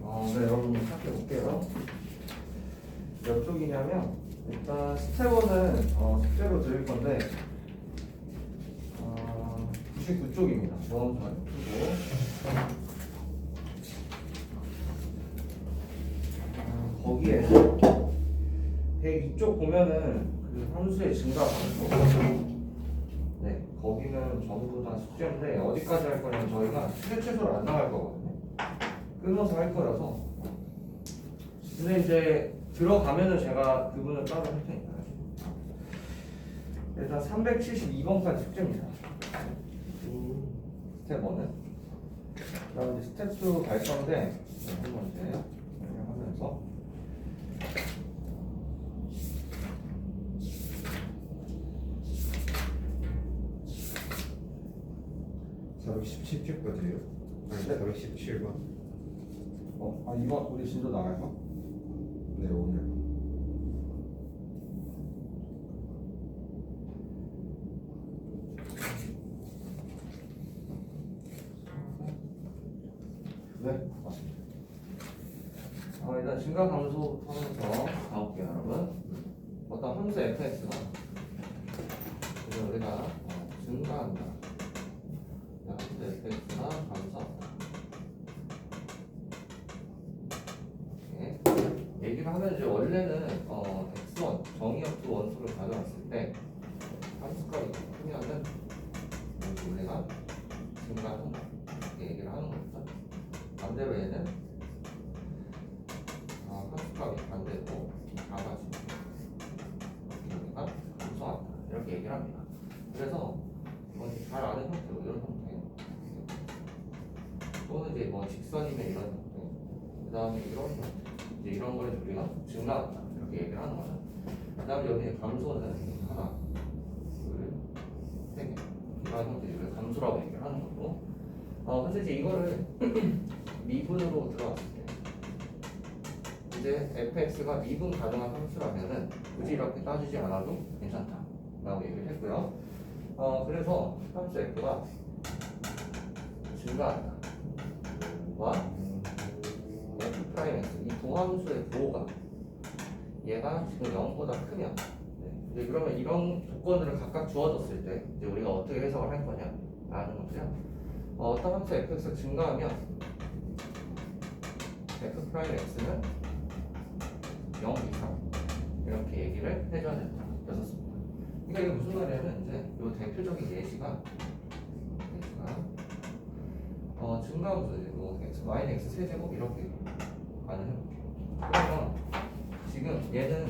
네, 여러분 시작해 볼게요. 몇 쪽이냐면 일단 스텝 1은 숙제로 드릴 건데 99쪽입니다. 너무 잘 풀고 거기에 102쪽 보면은 그 함수의 증가 감소. 네, 거기는 전부 다 숙제인데 어디까지 할 거냐면 저희가 최초로 안 나갈 거거든요. 끊어서 할 거라서. 근데 이제 들어가면은 제가 그분을 따로 할 테니까. 일단 372번까지 숙제입니다. 스텝 1은. 그다음 이제 스텝 2 갈 건데 한번 이제 설명하면서. 자, 117쪽까지요. 아니, 117번. 이번 우리 진도 나갈까? 네, 오늘. 네, 맞습니다. 일단 증가 감소부터 하면서 가볼게요, 여러분. 어떤 함수 fx가 우리가 증가한다. 함수 fx가 감소한다. 얘기를 하면 이제 원래는 x1 정의역수 원소를 가져왔을 때 함수값이 크면은 우리가 증가한다 이렇게 얘기를 하는 거죠. 반대로 얘는 함수값이 반대고 작아지고 여기가 감소한다 이렇게 얘기를 합니다. 그래서 잘 아는 형태로 이런 형태 또는 이제 직선이면 이런 형태 그 다음에 이런 형태 이제 이런 걸 우리가 증가한다 이렇게 얘기를 하는 거죠. 그 다음에 여기 감소는 하나, 둘, 세 개 이런 형태를 감소라고 얘기를 하는 거고. 그래서 이제 이거를 미분으로 들어갔을 때 이제 fx가 미분 가능한 함수라면은 굳이 이렇게 따지지 않아도 괜찮다 라고 얘기를 했고요. 그래서 함수 f가 증가한다 와 f'x 이 두 함수의 부호가 얘가 지금 0보다 크면 이제 그러면 이런 조건들을 각각 주어졌을 때 이제 우리가 어떻게 해석을 할 거냐 라는 거죠. 어떤 함수 fx가 증가하면 f'x는 0 이상 이렇게 얘기를 해줘야 된다 였었습니다. 그러니까 이게 무슨 말이냐면 이제 이 대표적인 예시가 증가함수 x 마이너스 x 세제곱 이렇게 가능해볼게요. 그러면 지금 얘는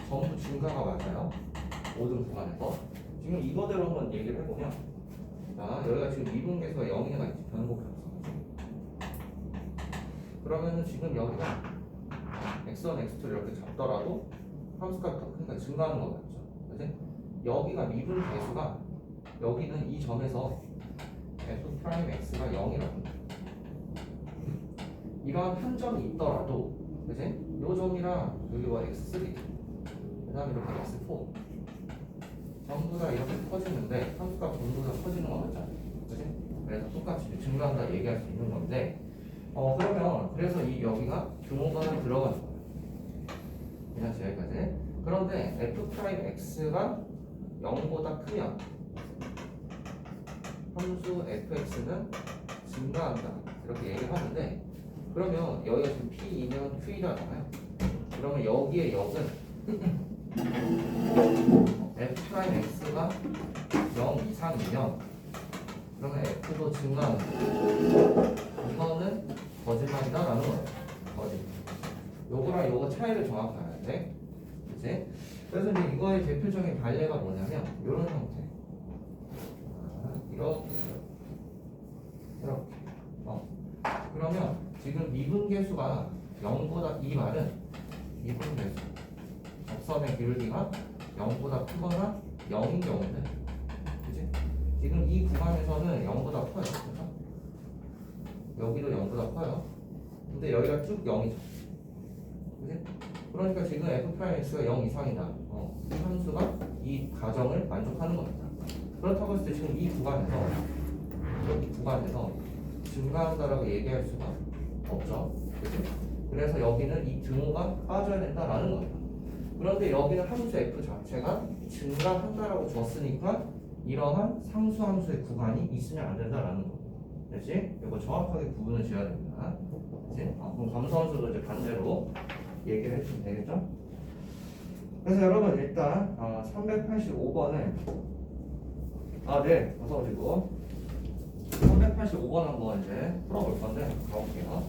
전부 증가가 맞아요. 모든 구간에서 지금 이거대로 한번 얘기를 해보면 자 여기가 지금 미분계수가 0이가 있지 변곡함수. 그러면은 지금 여기가 x1, x2를 이렇게 잡더라도 함수값이 더 크니까 증가하는 거 맞죠? 그치? 여기가 미분계수가 여기는 이 점에서 f'x가 0이라고 이러한 한 점이 있더라도 그치? 요 점이랑 여기가 x3 그 다음에 이렇게 x4 전부 다 이렇게 커지는데 함수값 전부 다 커지는 거 맞잖아 그치? 그래서 똑같이 증가한다 얘기할 수 있는 건데 그러면 그래서 이 여기가 규모가 들어가는 거예요. 그냥 여기까지. 그런데 f'x가 0보다 크면 함수 fx는 증가한다 이렇게 얘기를 하는데 그러면 여기가 지금 p이면 q잖아요. 그러면 여기에 역은 f'x가 0 이상이면 그러면 f도 증가한다. 이거는 거짓말이다 라는 거예요. 거짓말. 요거랑 요거 차이를 정확히 알아야 돼. 그치? 그래서 이제 이거의 대표적인 발레가 뭐냐면 요런 형태. 이렇게. 그러면 지금 미분계수가 0보다 이 말은 미분계수 접선의 기울기가 0보다 크거나 0인 경우는 그치? 지금 이 구간에서는 0보다 커요. 그렇죠? 여기도 0보다 커요. 근데 여기가 쭉 0이죠. 그치? 그러니까 지금 f'x가 0 이상이다. 이 함수가 이 가정을 만족하는 겁니다. 그렇다고 했을 때 지금 이 구간에서 여기 구간에서 증가한다라고 얘기할 수가 없죠. 그치? 그래서 여기는 이 등호가 빠져야 된다라는 거예요. 그런데 여기는 함수 f 자체가 증가한다라고 줬으니까 이러한 상수함수의 구간이 있으면 안 된다라는 거. 그렇지? 이거 정확하게 구분을 지어야 됩니다. 그렇지? 그럼 감소함수도 이제 반대로 얘기를 해주면 되겠죠? 그래서 여러분 일단 385번을 네, 어서 오시고 385번 한번 이제 풀어볼 건데 가볼게요.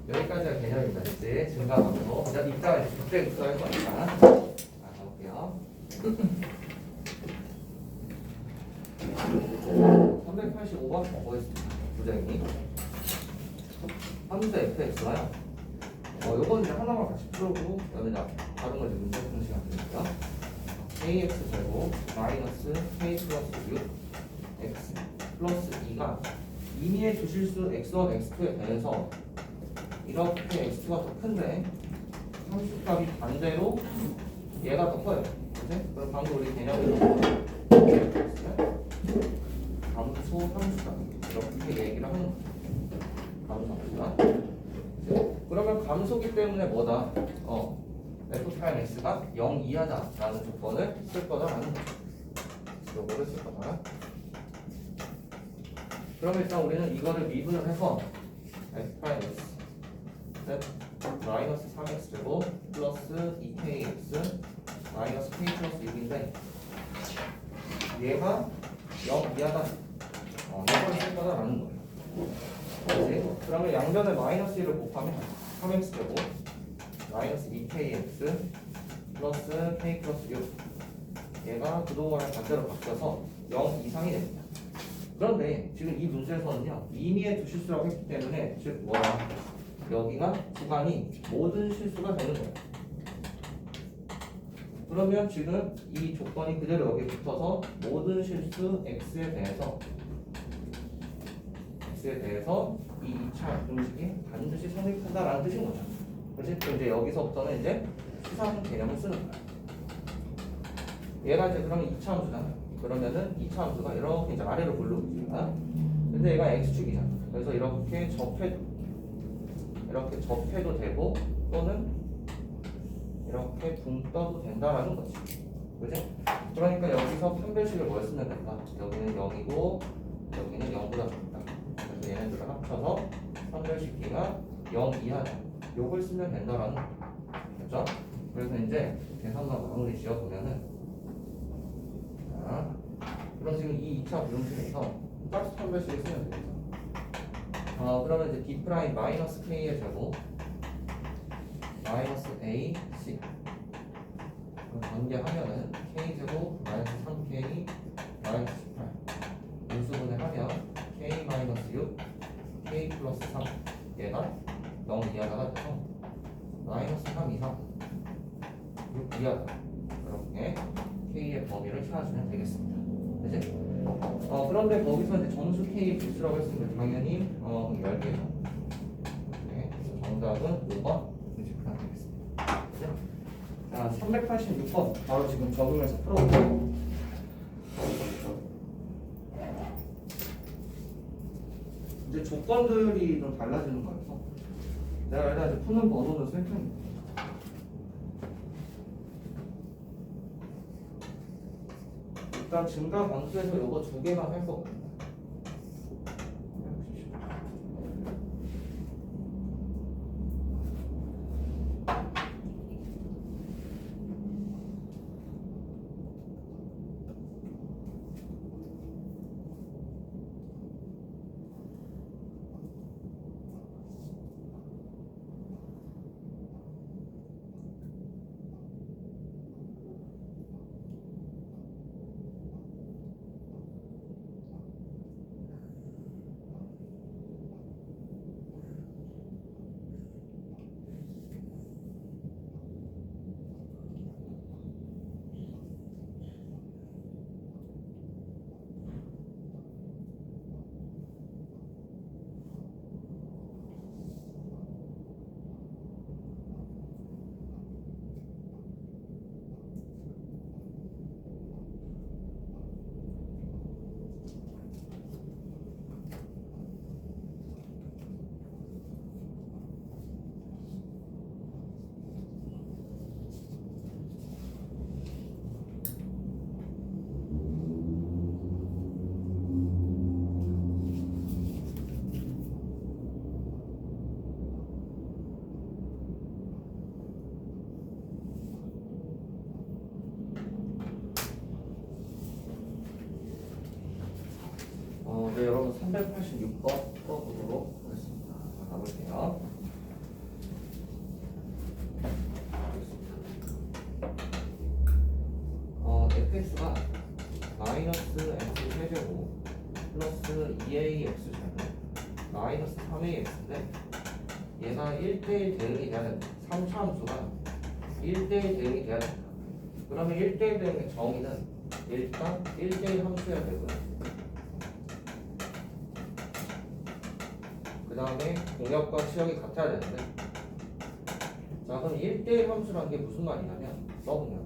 여기까지가 개념입니다. 이제 증가하고 제가 이따가 그때 할 거니까 가볼게요. 385번 보겠습니다. 부정이 함수 fx가요. 요건 이제 하나만 같이 풀고 그다음에 다른 거 이제 문제 푸는 시간 되니까 kx 제곱 마이너스 k 플러스 6x 플러스 2가 임의의 주실수 x1, x2에 대해서 이렇게 x가 더 큰데 함수값이 반대로 얘가 더 커요. 그치? 그럼 방금 우리 개념으로 감소 함수값 이렇게 얘기를 하는 거예요. 감소 함수가. 그러면 감소기 때문에 뭐다? f'(x가 0 이하다라는 조건을 쓸 거다라는 거죠. 요거를 쓸 거다. 그럼 일단 우리는 이거를 미분을 해서 f'(x) 마이너스 3x 제곱 플러스 2kx 마이너스 k 플러스 6인데 얘가 0 이하다. 이걸 쓸 거다라는 거예요. 그렇지? 그러면 양변에 마이너스 1을 곱하면 3x 제곱 마이너스 2kx 플러스 k 플러스 6 얘가 그동안의 반대로 바뀌어서 0 이상이 됩니다. 그런데 지금 이 문제에서는요 임의의 두 실수라고 했기 때문에 즉 뭐야 여기가 구간이 모든 실수가 되는 거예요. 그러면 지금 이 조건이 그대로 여기 붙어서 모든 실수 x에 대해서 이 2차 공식이 반드시 성립한다라는 뜻인 거죠. 그렇지? 그럼 이제 여기서부터는 이제 추상 개념을 쓰는 거야. 얘가 이제 그러면 2차 함수잖아. 그러면은 2차 함수가 이렇게 이제 아래로 굴르고 있잖아. 근데 얘가 x축이잖아. 그래서 이렇게 접해도 되고 또는 이렇게 붕 떠도 된다라는 거지. 그렇지? 그러니까 여기서 판별식을 뭘 쓰면 될까? 여기는 0이고 여기는 0보다 작다. 그래서 얘네들을 합쳐서 판별식기가 0 이하다. 요걸 쓰면 된다라는 거. 그렇죠? 그래서 이제 계산만 마무리 지어보면은 자, 그럼 지금 이 2차 부등식에서 짝수 판별식을 쓰면 되겠죠. 그러면 이제 d 프라임 마이너스 k의 제곱 마이너스 a c 전개하면은 k 제곱 마이너스 3k 마이너스 18 인수분해 하면 k 마이너스 6 k 플러스 3 얘가 0 이하다가 돼서 마이너스 3 이상 6 이하다 이렇게 k의 범위를 찾아주면 되겠습니다. 그치? 그런데 거기서 이제 점수 k 필수라고 했으면 당연히 10개죠. 네, 그래서 정답은 5번 문제가 되겠습니다. 그죠? 자, 386번 바로 지금 적용해서 풀어볼게요. 이제 조건들이 좀 달라지는 거여서 내가 일단 이제 푸는 번호는 쓸 텐데 일단 증가 관수에서 요거 두 개만 할 거거든요. 네, 여러분 386번 풀어보도록 하겠습니다. 자, 가볼게요. fx가 마이너스 x 세제곱 플러스 2ax 제곱 마이너스 3ax인데 얘가 1대1 대응이 돼야 된다. 3차 함수가 1대1 대응이 돼야 된다. 그러면 1대1 대응의 정의는 일단 1대1 함수여야 되고요. 그 다음에 공역과 치역이 같아야 되는데, 자 그럼 1대1 함수라는 게 무슨 말이냐면 써보면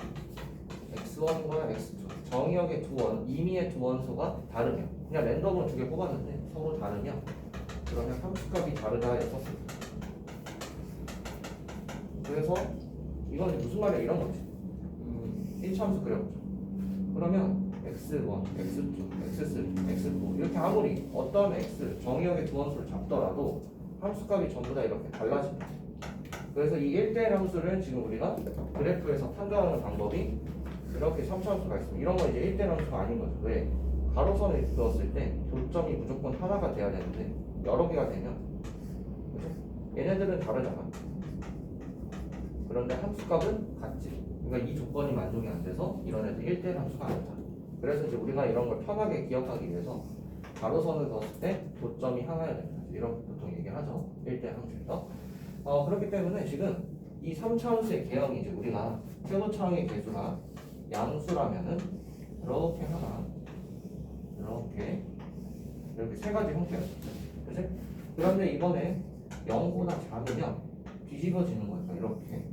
x1과 x2 정의역의 두 원, 임의의 두 원소가 다르면 그냥 랜덤으로 두 개 뽑았는데 서로 다르면 그러면 함수값이 다르다 해서 썼습니다. 그래서 이건 이제 무슨 말이야 이런 거지. 1차 함수 그려보죠. 그러면 x1, x2, x3, x4 이렇게 아무리 어떤 x 정의역의 두 원소를 잡더라도 함수값이 전부 다 이렇게 달라집니다. 그래서 이 1대1 함수를 지금 우리가 그래프에서 판단하는 방법이 이렇게 3차 함수가 있습니다. 이런 건 이제 1대1 함수가 아닌 거죠. 왜? 가로선을 그었을 때 교점이 무조건 하나가 돼야 되는데 여러 개가 되면 그죠? 얘네들은 다르잖아. 그런데 함수값은 같지. 그러니까 이 조건이 만족이 안 돼서 이런 애들 1대1 함수가 아니다. 그래서 이제 우리가 이런 걸 편하게 기억하기 위해서 가로선을 그었을 때 교점이 하나여야 됩니다. 이런 보통 얘기하죠. 1대1 함수에서. 그렇기 때문에 지금 이 3차 함수의 개형이 이제 우리가 최고차항의 개수가 양수라면은 이렇게 하나 이렇게 세 가지 형태였죠. 그치? 그런데 이번에 0보다 작으면 뒤집어지는 거니까 이렇게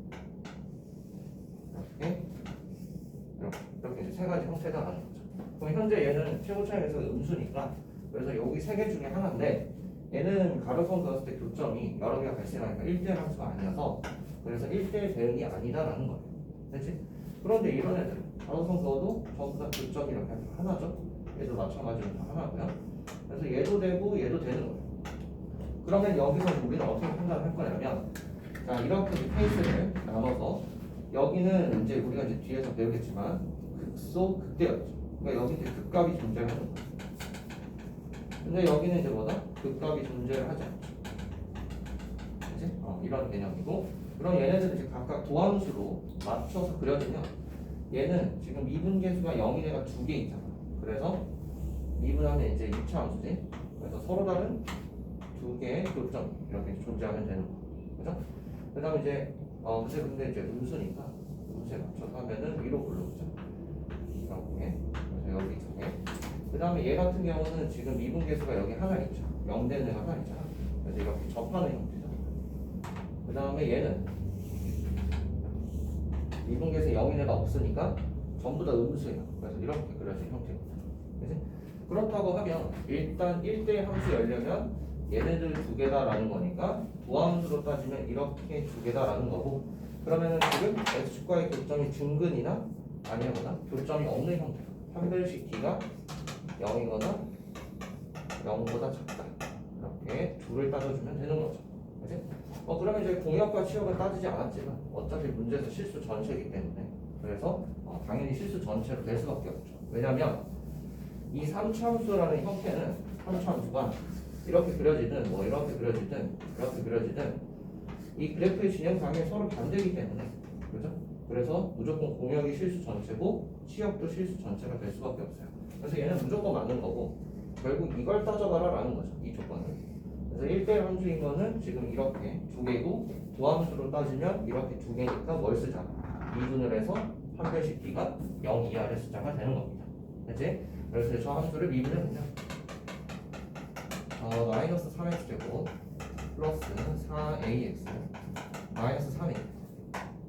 이제 세 가지 형태다라는 거죠. 그럼 현재 얘는 최고차항에서 음수니까 그래서 여기 세 개 중에 하나인데 얘는 가로선 그었을 때 교점이 여러 개가 발생하니까 1대1 함수가 아니어서 그래서 1대1 대응이 아니다라는 거예요. 그렇지? 그런데 이런 애들 가로선 그어도 전부 다 교점이 이렇게 하나죠. 얘도 마찬가지로 다 하나고요. 그래서 얘도 되고 얘도 되는 거예요. 그러면 여기서 우리는 어떻게 판단을 할 거냐면 자 이렇게 케이스를 나눠서 여기는 이제 우리가 이제 뒤에서 배우겠지만 극소 극대였죠. 그러니까 여기 이제 극값이 존재하는 거예요. 근데 여기는 이제 뭐다? 극값이 존재를 하지 않죠. 그치? 이런 개념이고 그럼 얘네들은 이제 각각 도함수로 맞춰서 그려지면 얘는 지금 미분계수가 0인 애가 두 개 있잖아. 그래서 미분하면 이제 2차 함수지. 그래서 서로 다른 두 개의 교점 이렇게 존재하면 되는 거. 그죠? 그 다음에 이제 근데 이제 음수니까 음수에 맞춰서 하면은 위로 올라오죠. 이렇게. 그래서 여기 두 개. 그 다음에 얘 같은 경우는 지금 미분계수가 여기 하나 있죠. 0 되는 애가 하나 있잖아. 그래서 이렇게 접하는 형태죠. 그 다음에 얘는 미분계수 0인 애가 없으니까 전부 다 음수예요. 그래서 이렇게 그려진 형태입니다. 그치? 그렇다고 하면 일단 1대1 함수 열려면 얘네들 두 개다라는 거니까 도함수로 따지면 이렇게 두 개다라는 거고 그러면은 지금 x축과의 교점이 중근이나 아니거나 교점이 없는 형태로 판별식 t가 0이거나 0보다 작다 이렇게 둘을 따져주면 되는 거죠. 그치? 그러면 이제 공역과 치역은 따지지 않았지만 어차피 문제에서 실수 전체이기 때문에 그래서 당연히 실수 전체로 될 수밖에 없죠. 왜냐면 이 3차 함수라는 형태는 3차 함수가 이렇게 그려지든 뭐 이렇게 그려지든 이 그래프의 진행 방향이 서로 반대이기 때문에 그렇죠? 그래서 무조건 공역이 실수 전체고 치역도 실수 전체가 될 수밖에 없어요. 그래서 얘는 무조건 맞는 거고 결국 이걸 따져봐라 라는 거죠. 이 조건을. 그래서 1대1 함수인 거는 지금 이렇게 두 개고 도함수로 따지면 이렇게 두 개니까 뭘 쓰자? 미분을 해서 판별식 t가 0 이하의 숫자가 되는 겁니다. 그치? 그래서 저 함수를 미분해보면 마이너스 3x 제곱 플러스 4ax 마이너스 3a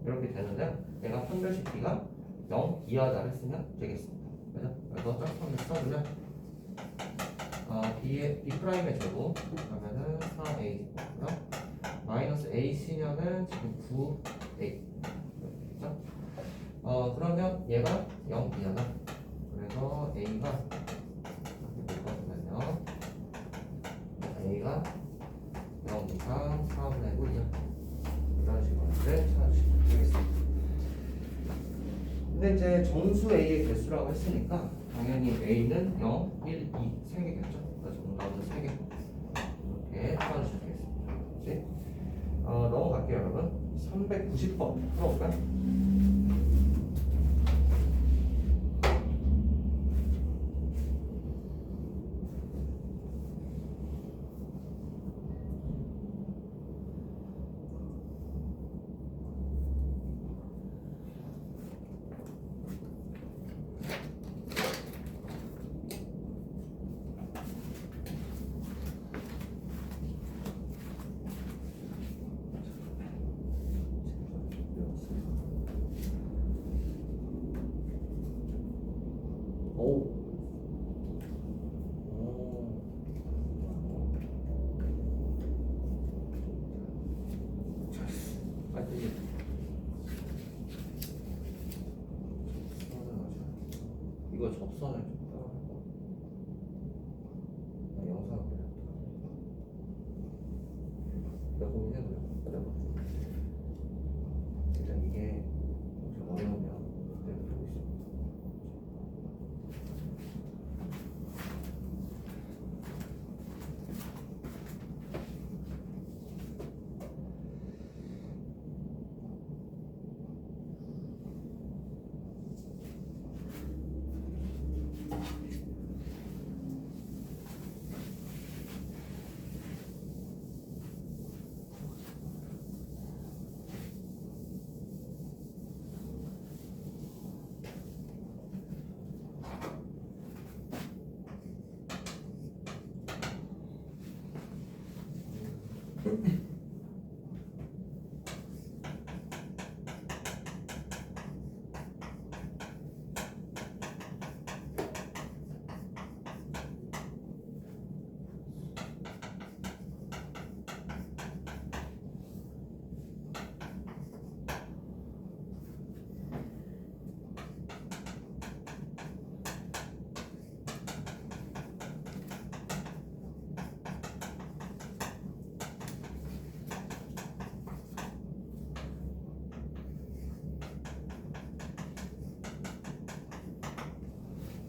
이렇게 되는데 얘가 판별식 t가 0 이하다 했으면 되겠습니다. 그죠? 그래서 짝꿍을 써주면 b'의 제곱 그러면은 4a 제곱이고요. 마이너스 ac면은 지금 9a 그렇죠? 그러면 얘가 0 이하다. 그래서 a가 A가 0 이상 4분의 9 이하 이런 식으로 찾아주시면 되겠습니다. 근데 이제 정수 A의 개수라고 했으니까 당연히 A는 0, 1, 2 3개겠죠. 390번 풀어볼까요? 오. 빨리. 이거 접선을 좀 따라하고. 영상을 보냈다. 내가 고민해보려. 일단 이게 좀 어려우면 내가 보고 있어.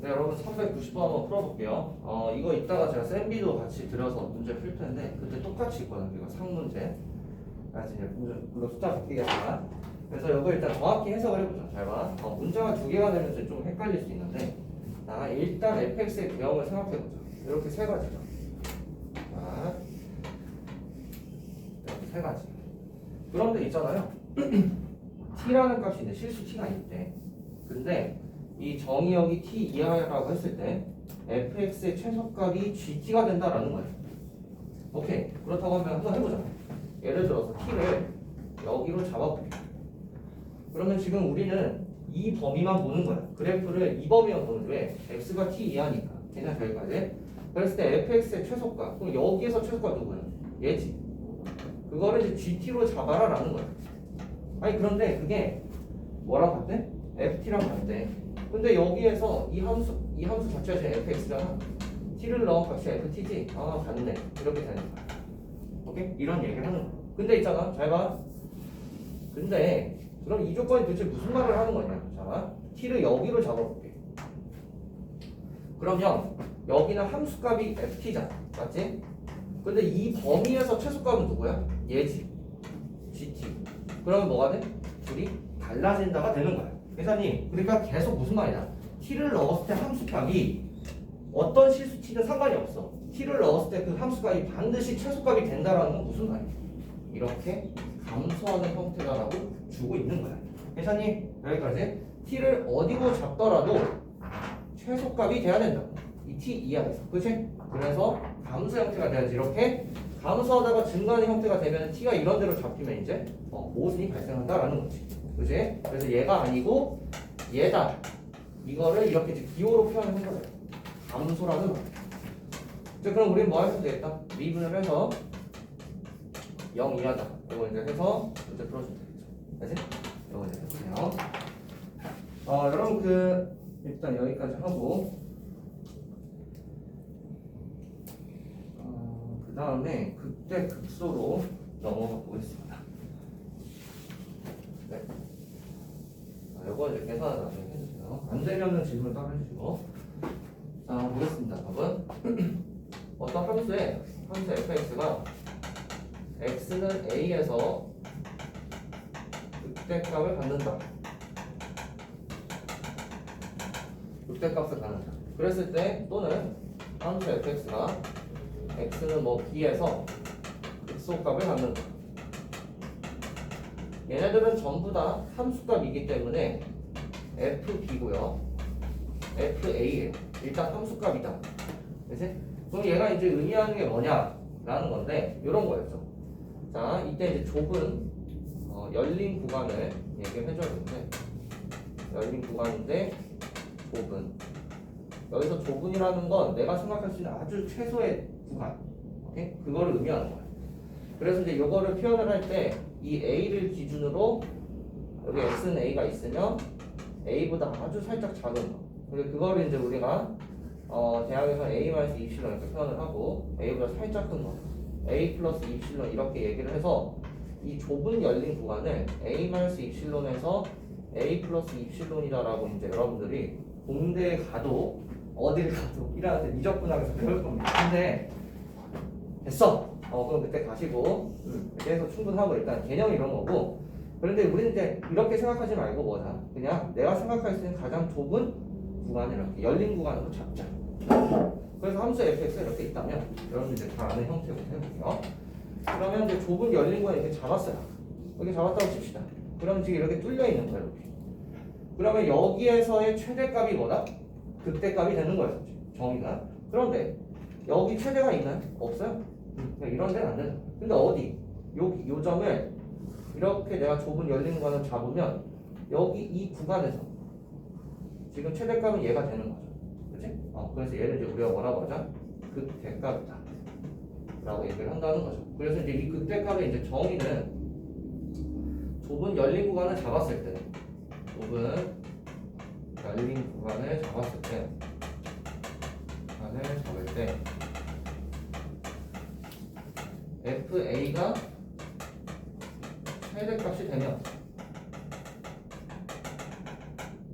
네, 여러분 390번 한번 풀어볼게요. 이거 이따가 제가 쌤비도 같이 들어서 문제 풀 텐데 그때 똑같이 있거든요. 이거 상문제. 그래서 이제 물론 숫자 바뀌겠지만 그래서 이거 일단 정확히 해석을 해보자. 잘 봐. 문자가 두 개가 되면 좀 헷갈릴 수 있는데 일단 fx의 개형을 생각해보자. 이렇게 세 가지가. 자, 이렇게 세 가지. 그런데 있잖아요. t라는 값이 있는데 실수 t가 있대. 근데 이 정의역이 t 이하라고 했을 때 fx의 최소값이 gt가 된다라는 거예요. 오케이. 그렇다고 하면 한번 해보자. 예를 들어서 t를 여기로 잡아볼게요. 그러면 지금 우리는 이 범위만 보는 거야. 그래프를 이 범위만 보는 왜? x가 t 이하니까. 그냥 저기까지. 그랬을 때 fx의 최소값. 그럼 여기에서 최소값 누구야? 얘지. 그거를 이제 gt로 잡아라라는 거야. 아니 그런데 그게 뭐랑 같대? ft랑 같대. 근데 여기에서 이 함수 자체가 제 fx잖아. t를 넣은 값이 ft지. 아 같네. 이렇게 되는 거야. 오케이? 이런 얘기를 하는 거야. 근데 있잖아. 잘 봐. 근데 그럼 이 조건이 도대체 무슨 말을 하는 거냐? 자, t를 여기로 잡아볼게. 그러면 여기는 함수값이 ft잖아. 맞지? 근데 이 범위에서 최소값은 누구야? 얘지. gt. 그러면 뭐가 돼? 둘이 달라진다가 되는 거야. 회사님, 그러니까 계속 무슨 말이야? t를 넣었을 때 함수값이 어떤 실수 t는 상관이 없어. t를 넣었을 때 그 함수값이 반드시 최소값이 된다라는 건 무슨 말이야? 이렇게 감소하는 형태다라고 주고 있는 거야. 회사님, 여기까지 t를 어디로 잡더라도 최소값이 돼야 된다. 이 t 이하에서. 그치? 그래서 감소 형태가 돼야지. 이렇게 감소하다가 증가하는 형태가 되면 t가 이런 데로 잡히면 이제 모순이 발생한다라는 거지. 그치? 그래서 얘가 아니고 얘다. 이거를 이렇게 이제 기호로 표현하는 거예요. 감소라는 거. 이제 그럼 우리는 뭐 하면 되겠다? 미분을 해서 0 이하다. 이거 이제 해서 문제 풀어주면 되겠죠. 그치? 이거 이제 해보세요. 여러분 일단 여기까지 하고 그 다음에 그때 극소로 넘어가 보겠습니다. 네. 이거 이제 계산을 나중에 해주세요. 안 되면은 질문 따로 해주시고. 자, 보겠습니다. 답은 어떤 함수 fx가 x는 a에서 극대값을 갖는다. 극대값을 갖는다. 그랬을 때 또는 함수 fx가 x는 뭐 b에서 극소값을 갖는다. 얘네들은 전부 다 함수값이기 때문에 fb고요. fa예요. 일단 함수값이다. 그치? 그럼 얘가 이제 의미하는 게 뭐냐라는 건데 이런 거였죠. 자, 이때 이제 좁은 열린 구간을 얘기를 해줘야 되는데 열린 구간인데 좁은 여기서 좁은이라는 건 내가 생각할 수 있는 아주 최소의 구간, 오케이? 그거를 의미하는 거야. 그래서 이제 이거를 표현을 할 때 이 a를 기준으로 여기 x는 a가 있으면 a보다 아주 살짝 작은 거. 그리고 그거를 이제 우리가 대학에서 a-2 입실론 이렇게 표현을 하고 a보다 살짝 큰 거, a 플러스 입실론 이렇게 얘기를 해서 이 좁은 열린 구간을 a-2 입실론에서 a 플러스 입실론이다라고 이제 여러분들이 공대에 가도 어딜 가도 1학년 때 미적분학에서 배울 겁니다. 근데 됐어. 그럼 그때 가시고 그래서 충분하고 일단 개념 이런 거고. 그런데 우리는 이제 이렇게 생각하지 말고 뭐다. 그냥 내가 생각할 수 있는 가장 좁은 구간을 이렇게 열린 구간으로 잡자. 그래서 함수 fx가 이렇게 있다면 여러분 이제 다 아는 형태로 해볼게요. 그러면 이제 좁은 열린 구간 이렇게 잡았어요. 이렇게 잡았다고 칩시다. 그럼 지금 이렇게 뚫려 있는 거예요. 이렇게. 그러면 여기에서의 최대값이 뭐다? 극대값이 되는 거예요. 정의가. 그런데 여기 최대가 있나요? 없어요. 이런 데는 안 되죠. 근데 어디? 여기 요 점을 이렇게 내가 좁은 열린 구간을 잡으면 여기 이 구간에서 지금 최대값은 얘가 되는 거죠. 그렇지? 그래서 얘를 이제 우리가 뭐라고 하자? 극대값이다 라고 얘기를 한다는 거죠. 그래서 이제 이 극대값의 이제 정의는 좁은 열린 구간을 잡았을 때 좁은 열린 구간을 잡았을 때 FA가 최대값이 되면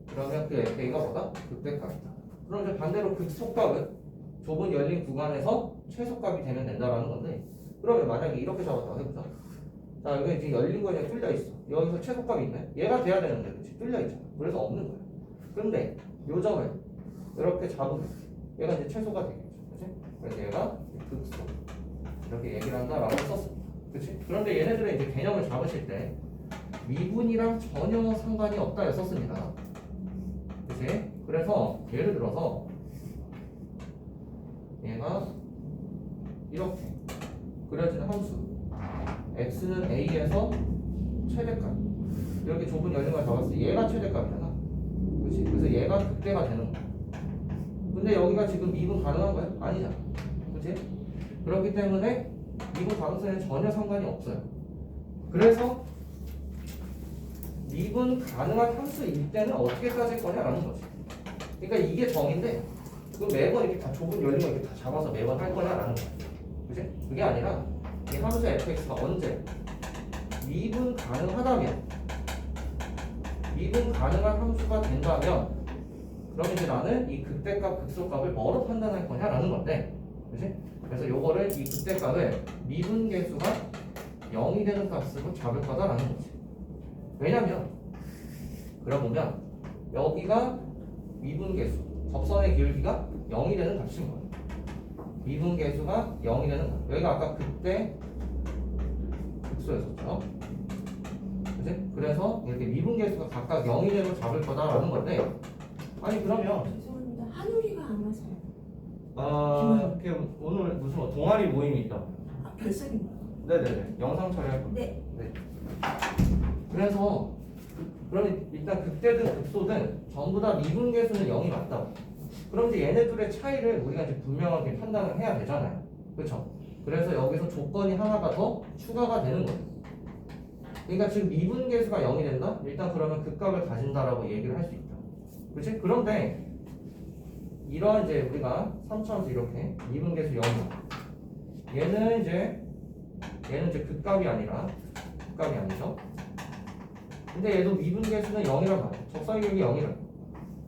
그러면 그 FA가 뭐다? 극대값이다. 그럼 이제 반대로 극소값은 좁은 열린 구간에서 최소값이 되면 된다라는 건데 그러면 만약에 이렇게 잡았다고 해보자. 자, 여기 지금 열린 구간이 뚫려 있어. 여기서 최소값이 있네. 얘가 돼야 되는데 그치? 뚫려 있잖아. 그래서 없는 거야. 근데 요 점을 이렇게 잡으면 얘가 이제 최소가 되겠죠. 그치? 그래서 얘가 극소 이렇게 얘기를 한다라고 썼습니다. 그치? 그런데 얘네들의 이제 개념을 잡으실 때 미분이랑 전혀 상관이 없다였었습니다. 그치? 그래서 예를 들어서 얘가 이렇게 그려지는 함수 x는 a에서 최대값 이렇게 좁은 열린 걸 잡았을 때 얘가 최대값이잖아. 그치? 그래서 얘가 극대가 되는 거야. 근데 여기가 지금 미분 가능한 거야? 아니잖아. 그치? 그렇기 때문에 미분 가능성에는 전혀 상관이 없어요. 그래서 미분 가능한 함수일 때는 어떻게 따질 거냐라는 거지. 그러니까 이게 정인데 그 매번 이렇게 다 좁은 열린 거 이렇게 다 잡아서 매번 할 거냐라는 거야. 그치? 그게 아니라 이 함수 fx가 언제 미분 가능하다면 미분 가능한 함수가 된다면 그럼 이제 나는 이 극대값 극소값을 뭐로 판단할 거냐라는 건데 그치? 그래서 요거를 이 극대값을 미분계수가 0이 되는 값으로 잡을 거다라는 거지. 왜냐면 그러보면 여기가 미분계수 접선의 기울기가 0이 되는 값인 거예요. 미분계수가 0이 되는 값. 여기가 아까 극대 극소였었죠. 그치? 그래서 이렇게 미분계수가 각각 0이 되로 잡을 거다라는 건데 아니 그러면 죄송합니다. 한우리가 안 와서요. 오늘 무슨 동아리 모임이 있다. 별석인가요? 네네네. 영상 처리할 겁니다. 네. 네. 그래서 그러면 일단 극대든 극소든 전부 다 미분계수는 0이 맞다. 그럼 이제 얘네들의 차이를 우리가 이제 분명하게 판단을 해야 되잖아요. 그렇죠? 그래서 여기서 조건이 하나가 더 추가가 되는 거예요. 그러니까 지금 미분계수가 0이 된다? 일단 그러면 극값을 가진다라고 얘기를 할 수 있다. 그렇지? 그런데 이런 이제 우리가 3차원에서 이렇게 미분계수 0이다. 얘는 이제 극값이 아니라 극값이 아니죠. 근데 얘도 미분계수는 0이란 말이야. 접선의 기울기 0이란.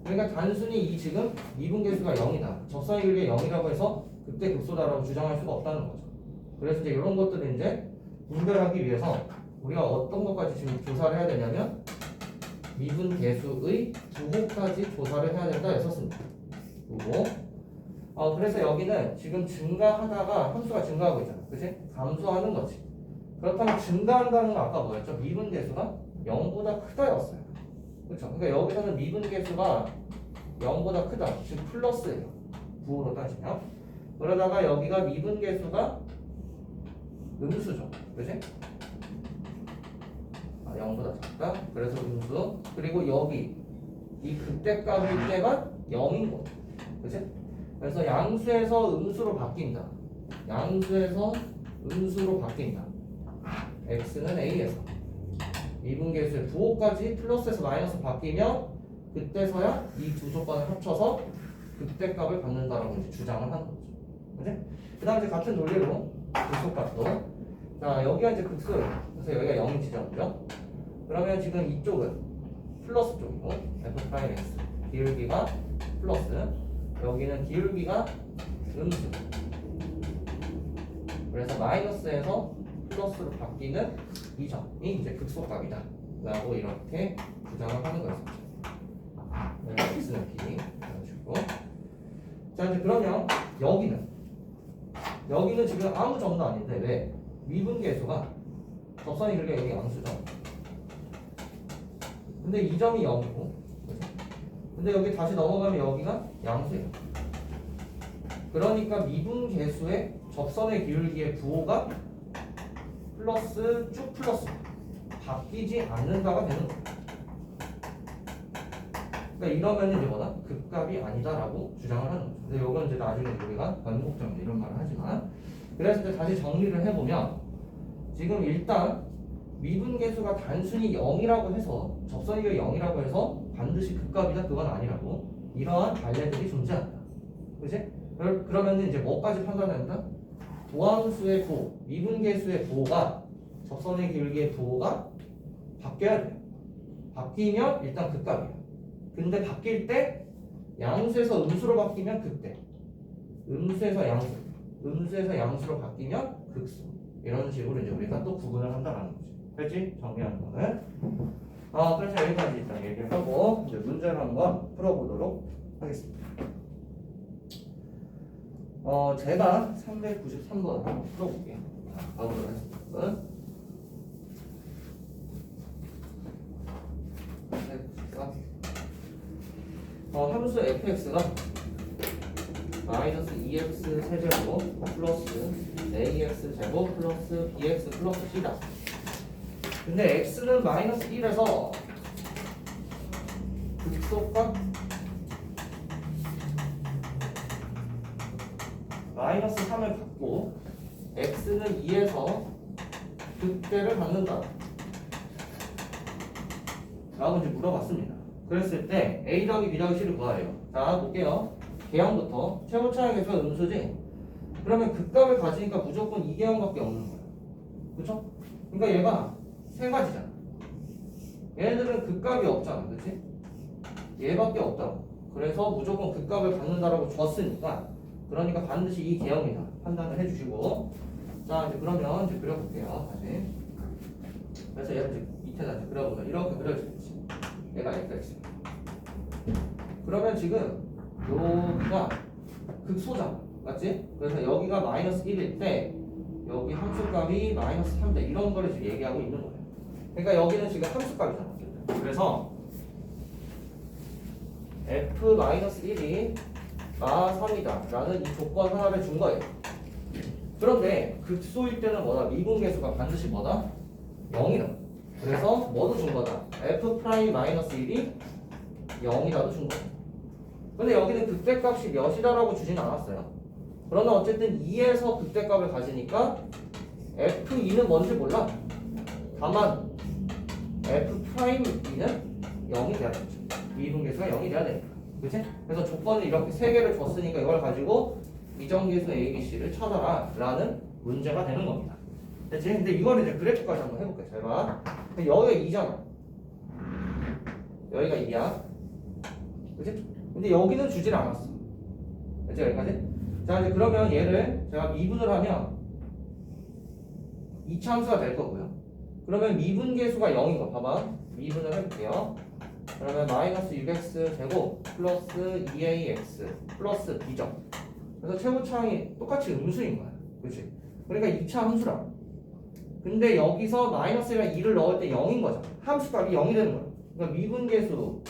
그러니까 단순히 이 지금 미분계수가 0이다. 접선의 기울기가 0이라고 해서 극대 극소다라고 주장할 수가 없다는 거죠. 그래서 이제 이런 것들을 이제 분별하기 위해서 우리가 어떤 것까지 지금 조사를 해야 되냐면 미분 계수의 부호까지 조사를 해야 된다 했었습니다. 부호. 그래서 여기는 지금 증가하다가 함수가 증가하고 있잖아. 그치? 감소하는 거지. 그렇다면 증가한다는 건 아까 뭐였죠? 미분 계수가 0보다 크다였어요. 그렇죠? 그러니까 여기서는 미분 계수가 0보다 크다. 지금 플러스예요. 부호로 따지면. 그러다가 여기가 미분 계수가 음수죠. 그치? 0보다 작다. 그래서 음수. 그리고 여기 이 극대값일 때가 0인 거죠. 그치? 그래서 양수에서 음수로 바뀐다. 양수에서 음수로 바뀐다. x는 a에서 미분계수의 부호까지 플러스에서 마이너스 바뀌면 그때서야 이 두 조건을 합쳐서 극대값을 받는다라고 이제 주장을 하는 거죠. 그치? 그 다음에 같은 논리로 극소값도 자 여기가 이제 극소예요. 그래서 여기가 0인 지점이죠. 그러면 지금 이쪽은 플러스 쪽이고 f'(x) 기울기가 플러스 여기는 기울기가 음수 그래서 마이너스에서 플러스로 바뀌는 이 점이 이제 극소값이다 라고 이렇게 주장을 하는 거였습니다. x는 b 이런 식으로. 자 이제 그러면 여기는 지금 아무 점도 아닌데 왜? 미분계수가 접선이 그게 여기 양수죠. 근데 이 점이 0이고 근데 여기 다시 넘어가면 여기가 양수예요. 그러니까 미분계수의 접선의 기울기의 부호가 플러스 쭉 플러스 바뀌지 않는다가 되는 거예요. 그러니까 이러면 이제 뭐다? 극값이 아니다라고 주장을 하는 거죠. 근데 이건 이제 나중에 우리가 변곡점 이런 말을 하지만 그래서 이제 다시 정리를 해보면 지금 일단 미분계수가 단순히 0이라고 해서 접선이가 0이라고 해서 반드시 극값이다 그건 아니라고 이러한 관례들이 존재한다. 그치? 그러면 이제 뭐까지 판단한다? 도함수의 부호, 미분계수의 부호가 접선의 기울기의 부호가 바뀌어야 돼요. 바뀌면 일단 극값이에요. 근데 바뀔 때 양수에서 음수로 바뀌면 극대, 음수에서 양수, 음수에서 양수로 바뀌면 극수 이런 식으로 이제 우리가 또 구분을 한다는 거지. 그렇지? 정리하는 거는. 그래서 여기까지 일단 얘기를 하고 이제 문제를 한번 풀어보도록 하겠습니다. 제가 393번 한번 풀어볼게요. 가보도록 하겠습니다. 394. 함수 fx가 마이너스 2x 세제곱 플러스 ax 제곱 플러스 bx 플러스 c다. 근데 x는 마이너스 1에서 극소값 마이너스 3을 갖고 x는 2에서 극대를 갖는다 라고 이제 물어봤습니다. 그랬을 때 a 더하기 b 더하기 c를 구하래요. 자 볼게요. 개형부터 최고차의 개수가 음수지. 그러면 극값을 가지니까 무조건 이 개형밖에 없는 거예요. 그쵸? 그러니까 얘가 세 가지잖아. 얘네들은 극값이 없잖아. 그치? 얘밖에 없다고. 그래서 무조건 극값을 갖는다라고 줬으니까 그러니까 반드시 이 개형이다 판단을 해주시고 자 이제 그러면 이제 그려볼게요. 다시. 그래서 얘를 이제 밑에다 이제 그려보면 이렇게 그려지겠지. 얘가 fx. 그러면 지금 여기가 극소잖아. 맞지? 그래서 여기가 마이너스 1일 때 여기 함수값이 마이너스 3대 이런 거를 지금 얘기하고 있는 거예요. 그러니까 여기는 지금 함수값이잖아. 그래서 f-1이 마3이다 라는 이 조건 하나를 준 거예요. 그런데 극소일 때는 뭐다? 미분계수가 반드시 뭐다? 0이다. 그래서 뭐도 준 거다? f'-1이 0이라도 준 거예요. 근데 여기는 극대값이 몇이다라고 주진 않았어요. 그러나 어쨌든 2에서 극대값을 가지니까 f2는 뭔지 몰라. 다만 f'2는 0이 돼야 되죠. 미분계수가 0이 돼야 되니까. 그치? 그래서 조건을 이렇게 3개를 줬으니까 이걸 가지고 이정계수 ABC를 찾아라 라는 문제가 되는 겁니다. 됐지? 근데 이거를 이제 그래프까지 한번 해볼게요. 잘 봐. 여기가 2잖아. 여기가 2야. 그치? 근데 여기는 주질 않았어. 됐지? 여기까지? 자 이제 그러면 얘를 제가 미분을 하면 2차 함수가 될 거고요. 그러면 미분계수가 0인 거 봐봐. 미분을 해볼게요. 그러면 마이너스 6x 제곱 플러스 2ax 플러스 b죠. 그래서 최고차항이 똑같이 음수인 거야. 그렇지? 그러니까 2차 함수라. 근데 여기서 마이너스랑 2를 넣을 때 0인 거잖아. 함수값이 0이 되는 거야. 그러니까 미분계수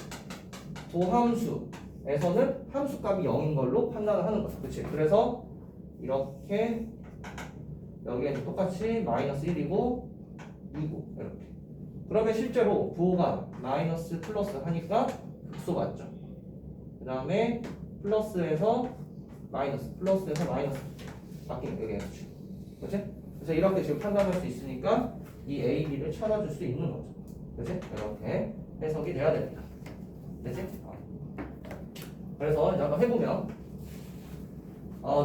도함수에서는 함수값이 0인 걸로 판단을 하는 거야. 그렇지? 그래서 이렇게 여기에는 똑같이 마이너스 1이고 2고 이렇게. 그러면 실제로 부호가 마이너스 플러스 하니까 극소 맞죠? 그 다음에 플러스에서 마이너스 바뀌는 여기 X. 그렇지? 그래서 이렇게 지금 판단할 수 있으니까 이 A, B를 찾아줄 수 있는 거죠. 그렇지? 이렇게 해석이 돼야 됩니다. 됐지? 그래서 이제 한번 해보면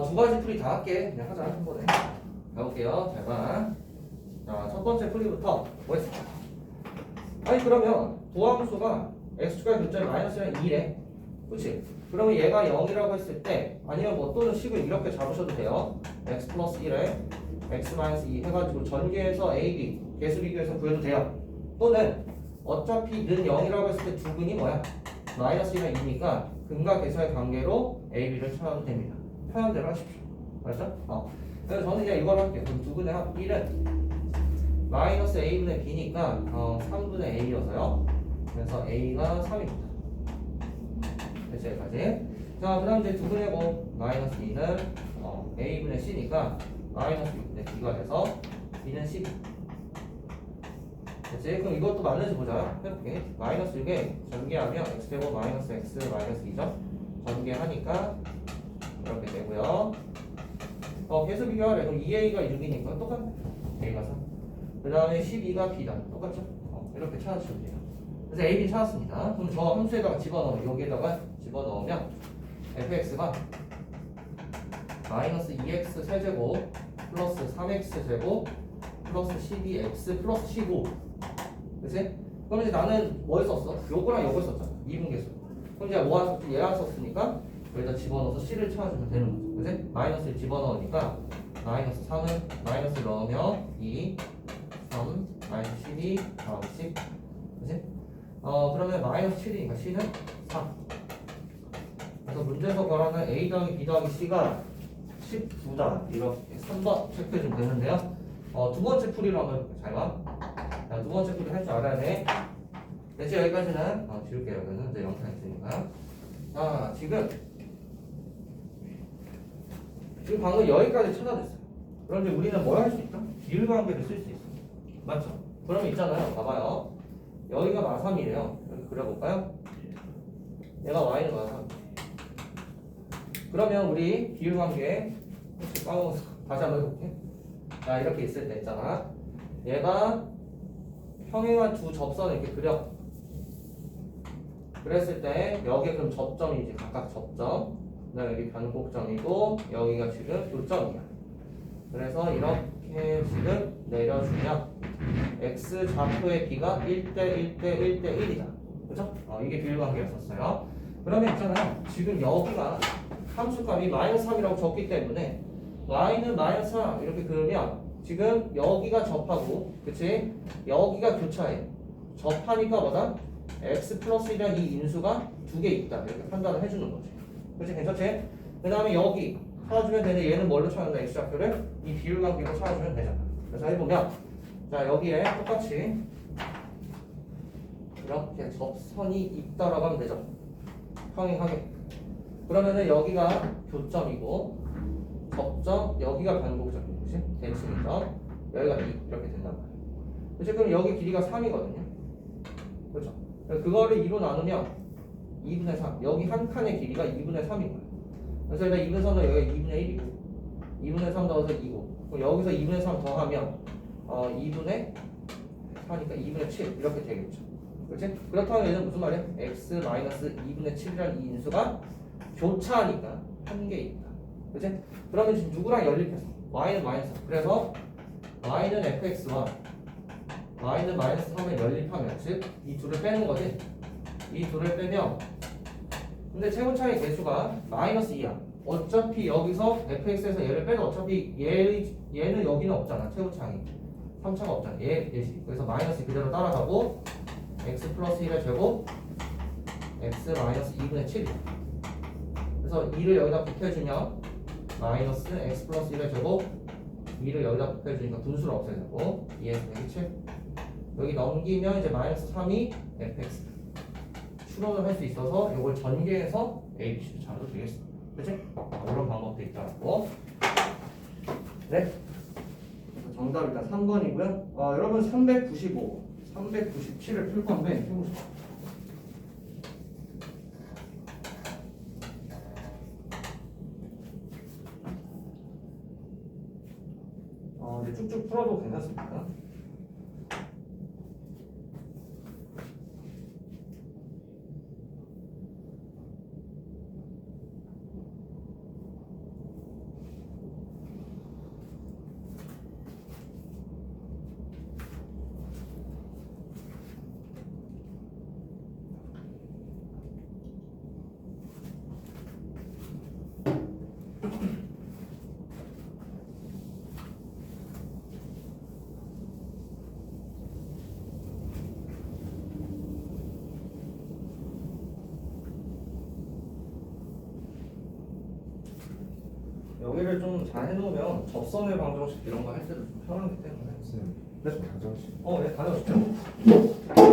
두 가지 풀이 다 할게. 그냥 하자 한 번에. 가볼게요. 잘 봐. 자, 첫 번째 풀이부터 뭐 했을까? 아니 그러면 도함수가 x축과 교점이 마이너스랑 2래. 그치? 그러면 얘가 0이라고 했을 때 아니면 뭐 또는 식을 이렇게 잡으셔도 돼요. x 플러스 1에 x 마이너스 2 해가지고 전개해서 a, b 개수 비교해서 구해도 돼요. 또는 어차피 는 0이라고 했을 때 두 근이 뭐야? 마이너스 1이랑 2니까 근과 계수의 관계로 a, b를 찾아도 됩니다. 편한 대로 하십시오. 알았죠? 그래서 저는 이제 이걸 할게요. 그럼 두 근의 합 1은 마이너스 a분의 b니까 3분의 a여서요. 그래서 a가 3입니다. 됐죠? 여기까지. 자, 그 다음 이제 두 분의 곱 마이너스 2는 a분의 c니까 마이너스 6분의 b가 돼서 b는 12. 됐지? 그럼 이것도 맞는지 보자. 해볼게. 마이너스 6에 전개하면 x제곱 마이너스 x 마이너스 2죠? 전개하니까 이렇게 되고요. 계수 비교하래. 그럼 2a가 6이니까 똑같네. a가 3. 그 다음에 12가 b다. 똑같죠? 이렇게 찾아주시면 돼요. 그래서 a, b 찾았습니다. 그럼 저 함수에다가 집어넣으면 여기에다가 집어넣으면 fx가 마이너스 2x 세제곱 플러스 3x 제곱 플러스 12x 플러스 15. 그치? 그럼 이제 나는 뭘 썼어? 요거랑 요걸 썼잖아. 이분계수. 그럼 이제 뭐 썼지? 얘랑 썼으니까 여기다 집어넣어서 c를 찾아주면 되는 거죠. 그치? 마이너스를 집어넣으니까 마이너스 3은 마이너스 넣으면 2 3 마이너스 12 다음 10. 그치? 그러면 마이너스 7이니까 c는 3. 그래서 문제에서 말하는 a 더하기 b 더하기 c가 19다. 이렇게 3번 체크해주면 되는데요. 두 번째 풀이로 한번 해볼게요. 잘 봐. 자, 두 번째 풀이 할 줄 알아야 돼. 됐지? 여기까지는 지울게요. 여기는 이제 영상 있으니까. 자, 지금 방금 여기까지 찾아냈어요. 그럼 이제 우리는 뭘 할 수 있다? 비율 관계를 쓸 수 있어. 맞죠? 그러면 있잖아요. 봐봐요. 여기가 마3이래요. 여기 그려볼까요? 얘가 y는 마3. 그러면 우리 비율 관계 까먹어서 다시 한번 해볼게. 자, 이렇게 있을 때 있잖아. 얘가 평행한 두 접선을 이렇게 그려. 그랬을 때 여기에 그럼 접점이지. 각각 접점. 그다음에 여기 변곡점이고 여기가 지금 교점이야. 그래서 이렇게 지금 내려주면 x 좌표의 b가 1대 1대 1대 1이다. 그죠? 이게 비율관계였었어요. 그러면 있잖아요. 지금 여기가 함수값이 마이너스 3이라고 적기 때문에 y는 마이너스 3 이렇게 그러면 지금 여기가 접하고 그치? 여기가 교차해. 접하니까 뭐다? x 플러스 1이라는 이 인수가 두 개 있다. 이렇게 판단을 해주는 거지. 그치? 괜찮지? 그 다음에 여기 찾아주면 되는데 얘는 뭘로 찾는다? x좌표를 이 비율관계로 찾아주면 되잖아. 그래서 해보면 자 여기에 똑같이 이렇게 접선이 있다라고 하면 되죠. 평행하게. 그러면은 여기가 교점이고 접점 여기가 변곡점이고 그치? 대칭점 여기가 2 이렇게 된단 말이야. 그치? 그럼 여기 길이가 3이거든요. 그렇죠? 그거를 2로 나누면 2분의 3 여기 한 칸의 길이가 2분의 3인 거야. 그래서 일단 2분의 3 더하면 여기가 2분의 1이고 2분의 3 더해서 2고 그럼 여기서 2분의 3 더하면 2분의 4니까 2분의 7 이렇게 되겠죠. 그렇지? 그렇다면 얘는 무슨 말이야? x 마이너스 2분의 7이라는 이 인수가 교차하니까 한 개 있다. 그렇지? 그러면 지금 누구랑 연립해서? y는 마이너스 3. 그래서 y는 fx와 y는 마이너스 3을 연립하면 즉 이 둘을 빼는 거지. 이 둘을 빼면 근데 최고차의 개수가 마이너스 2야. 어차피 여기서 fx에서 얘를 빼도 어차피 얘는 여기는 없잖아. 최고차이. 3차가 없잖아. 얘지. 그래서 마이너스 그대로 따라가고 x 플러스 1의 제곱 x 마이너스 2분의 7이야. 그래서 2를 여기다 곱해주면 마이너스 x 플러스 1의 제곱 2를 여기다 곱해주니까 분수를 없애야 되고 2에서 7 여기 넘기면 이제 마이너스 3이 fx 추론을 할 수 있어서 이걸 전개해서 ABC를 찾아도 되겠어. 그치? 이런 방법도 있다고. 네? 정답 일단 3번이고요. 여러분 395, 397을 풀 건데 해보시죠. 이제 쭉쭉 풀어도 괜찮습니다. 여기를 좀 잘 해놓으면 접선의 방정식 이런 거 할 때도 좀 편하기 때문에. 쌤, 네, 방정식. 네, 다녀오십시오.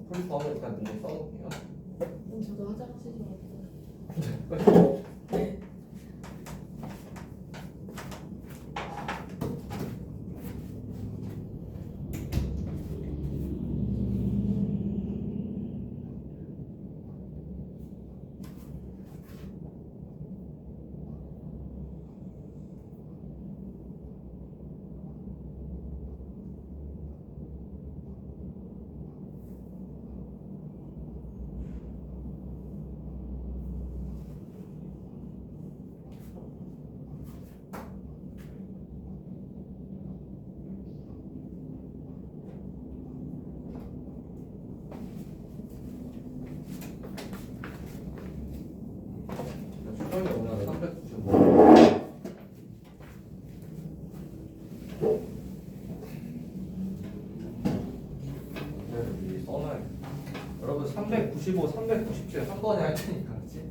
풀form을 일단 문제 써볼게요. 저도 화장실 좀 수정이 오늘 395. 미리 써놔야 돼. 여러분 395, 397 한 번에 할 테니까, 그렇지?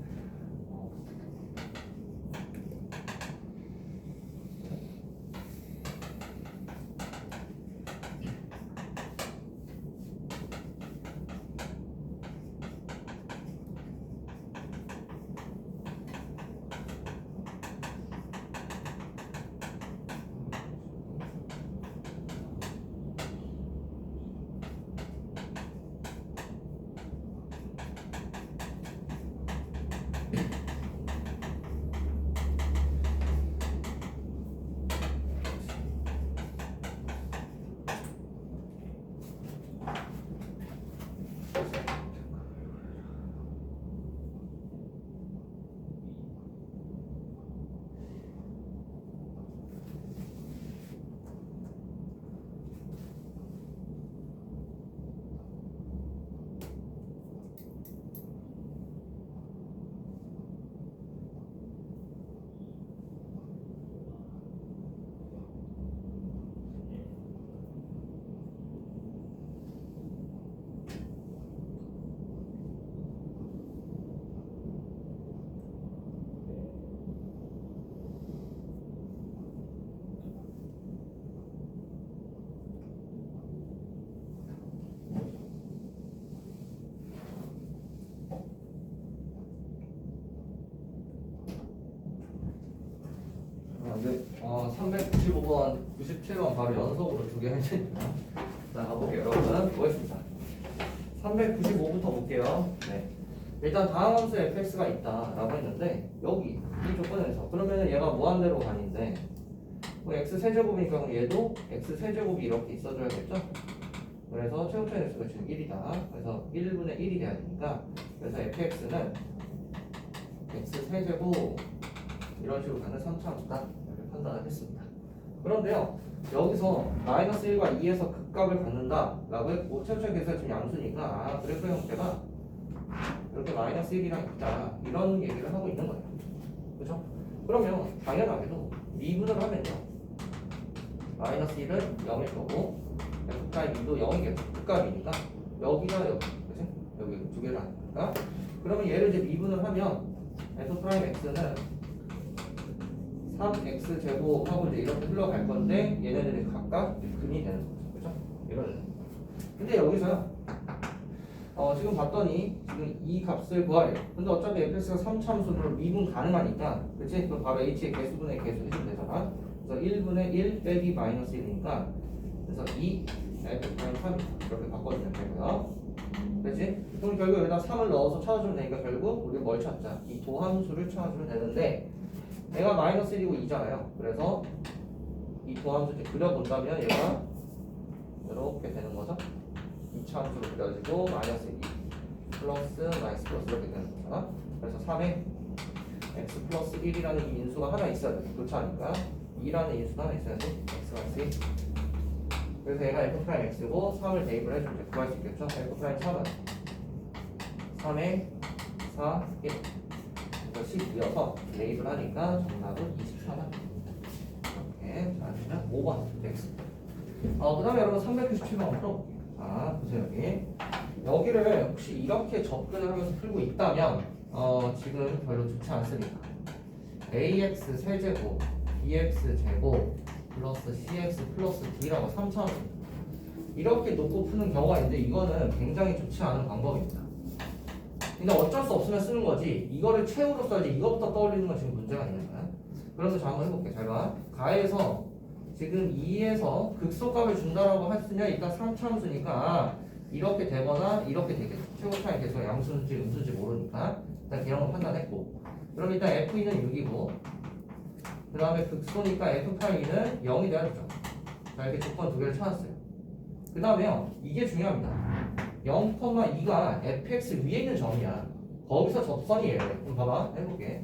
97번, 97번 바로 연속으로 두 개 해주니까. 자, 가볼게요. 여러분, 보겠습니다. 395부터 볼게요. 네. 일단 다음 함수에 fx가 있다라고 했는데, 여기, 이 조건에서. 그러면은 얘가 무한대로 가는데, 뭐 x 세제곱이니까 그럼 얘도 x 세제곱이 이렇게 있어줘야겠죠? 그래서 최고차의 x가 지금 1이다. 그래서 1분의 1이 돼야 되니까, 그래서 fx는 x 세제곱 이런 식으로 가는 3차함수다. 이렇게 판단을 했습니다. 그런데요, 여기서 마이너스 1과 2에서 극값을 갖는다라고 했고, 최초의 계수가 지금 양수니까, 아, 그래프 형태가 이렇게 마이너스 1이랑 있다. 이런 얘기를 하고 있는 거예요. 그죠? 그러면 당연하게도 미분을 하면요, 마이너스 1은 0일 거고, F'2도 0이겠죠. 극값이니까, 여기가 여기, 그치? 여기 두 개를 하니까. 그러면 얘를 이제 미분을 하면, F'X는 3x 제곱하고 이제 이렇게 흘러갈 건데 얘네들이 각각 근이 되는 거죠. 그죠? 이런. 근데 여기서요. 지금 봤더니 지금 이 값을 구하래요. 근데 어차피 fx가 3차함수로 미분 가능하니까, 그치? 그럼 바로 h의 개수분의 개수 해주면 되잖아. 그래서 1분의 1 빼기 마이너스 1이니까 그래서 2 f'3 이렇게 바꿔주면 되고요. 그치? 그럼 결국 여기다 3을 넣어서 찾아주면 되니까 결국 우리 뭘 찾자? 이 도함수를 찾아주면 되는데, 얘가 마이너스 1이고 2잖아요. 그래서 이 도함수 그려본다면 얘가 이렇게 되는 거죠. 2차 함수로 그려지고 마이너스 2 플러스 마이너스 플러스 이렇게 되는 거잖아. 그래서 3에 x 플러스 1이라는 이 인수가 하나 있어야 돼. 교차하니까 2라는 인수가 하나 있어야 돼. x 마이너스 1. 그래서 얘가 f'x고 3을 대입을 해주면 이제 구할 수 있겠죠. f'3은 3에 4, 1 12여서 대입을 하니까 정답은 24다. 이렇게 잘하시면 5번 되겠습니다. 그 다음에 여러분 397번 풀어볼게요. 자, 보세요. 여기를 혹시 이렇게 접근을 하면서 풀고 있다면 지금 별로 좋지 않습니다. ax 세제곱 bx 제곱 플러스 cx 플러스 d라고 3차원 이렇게 놓고 푸는 경우가 있는데, 이거는 굉장히 좋지 않은 방법입니다. 근데 어쩔 수 없으면 쓰는 거지, 이거를 최후로 써야지 이것부터 떠올리는 건 지금 문제가 있는 거야. 그래서 자, 한번 해볼게. 잘 봐. 가에서 지금 2에서 극소값을 준다라고 했으냐, 일단 3차함수니까 이렇게 되거나 이렇게 되겠죠. 최고차의 개수가 양수인지 음수인지 모르니까 일단 개형을 판단했고, 그럼 일단 F2는 6이고, 그 다음에 극소니까 F'2는 0이 돼야죠. 자, 이렇게 조건 두 개를 찾았어요. 그 다음에요, 이게 중요합니다. 0,2가 fx 위에 있는 점이야. 거기서 접선이 얘래. 그럼 봐봐, 해볼게.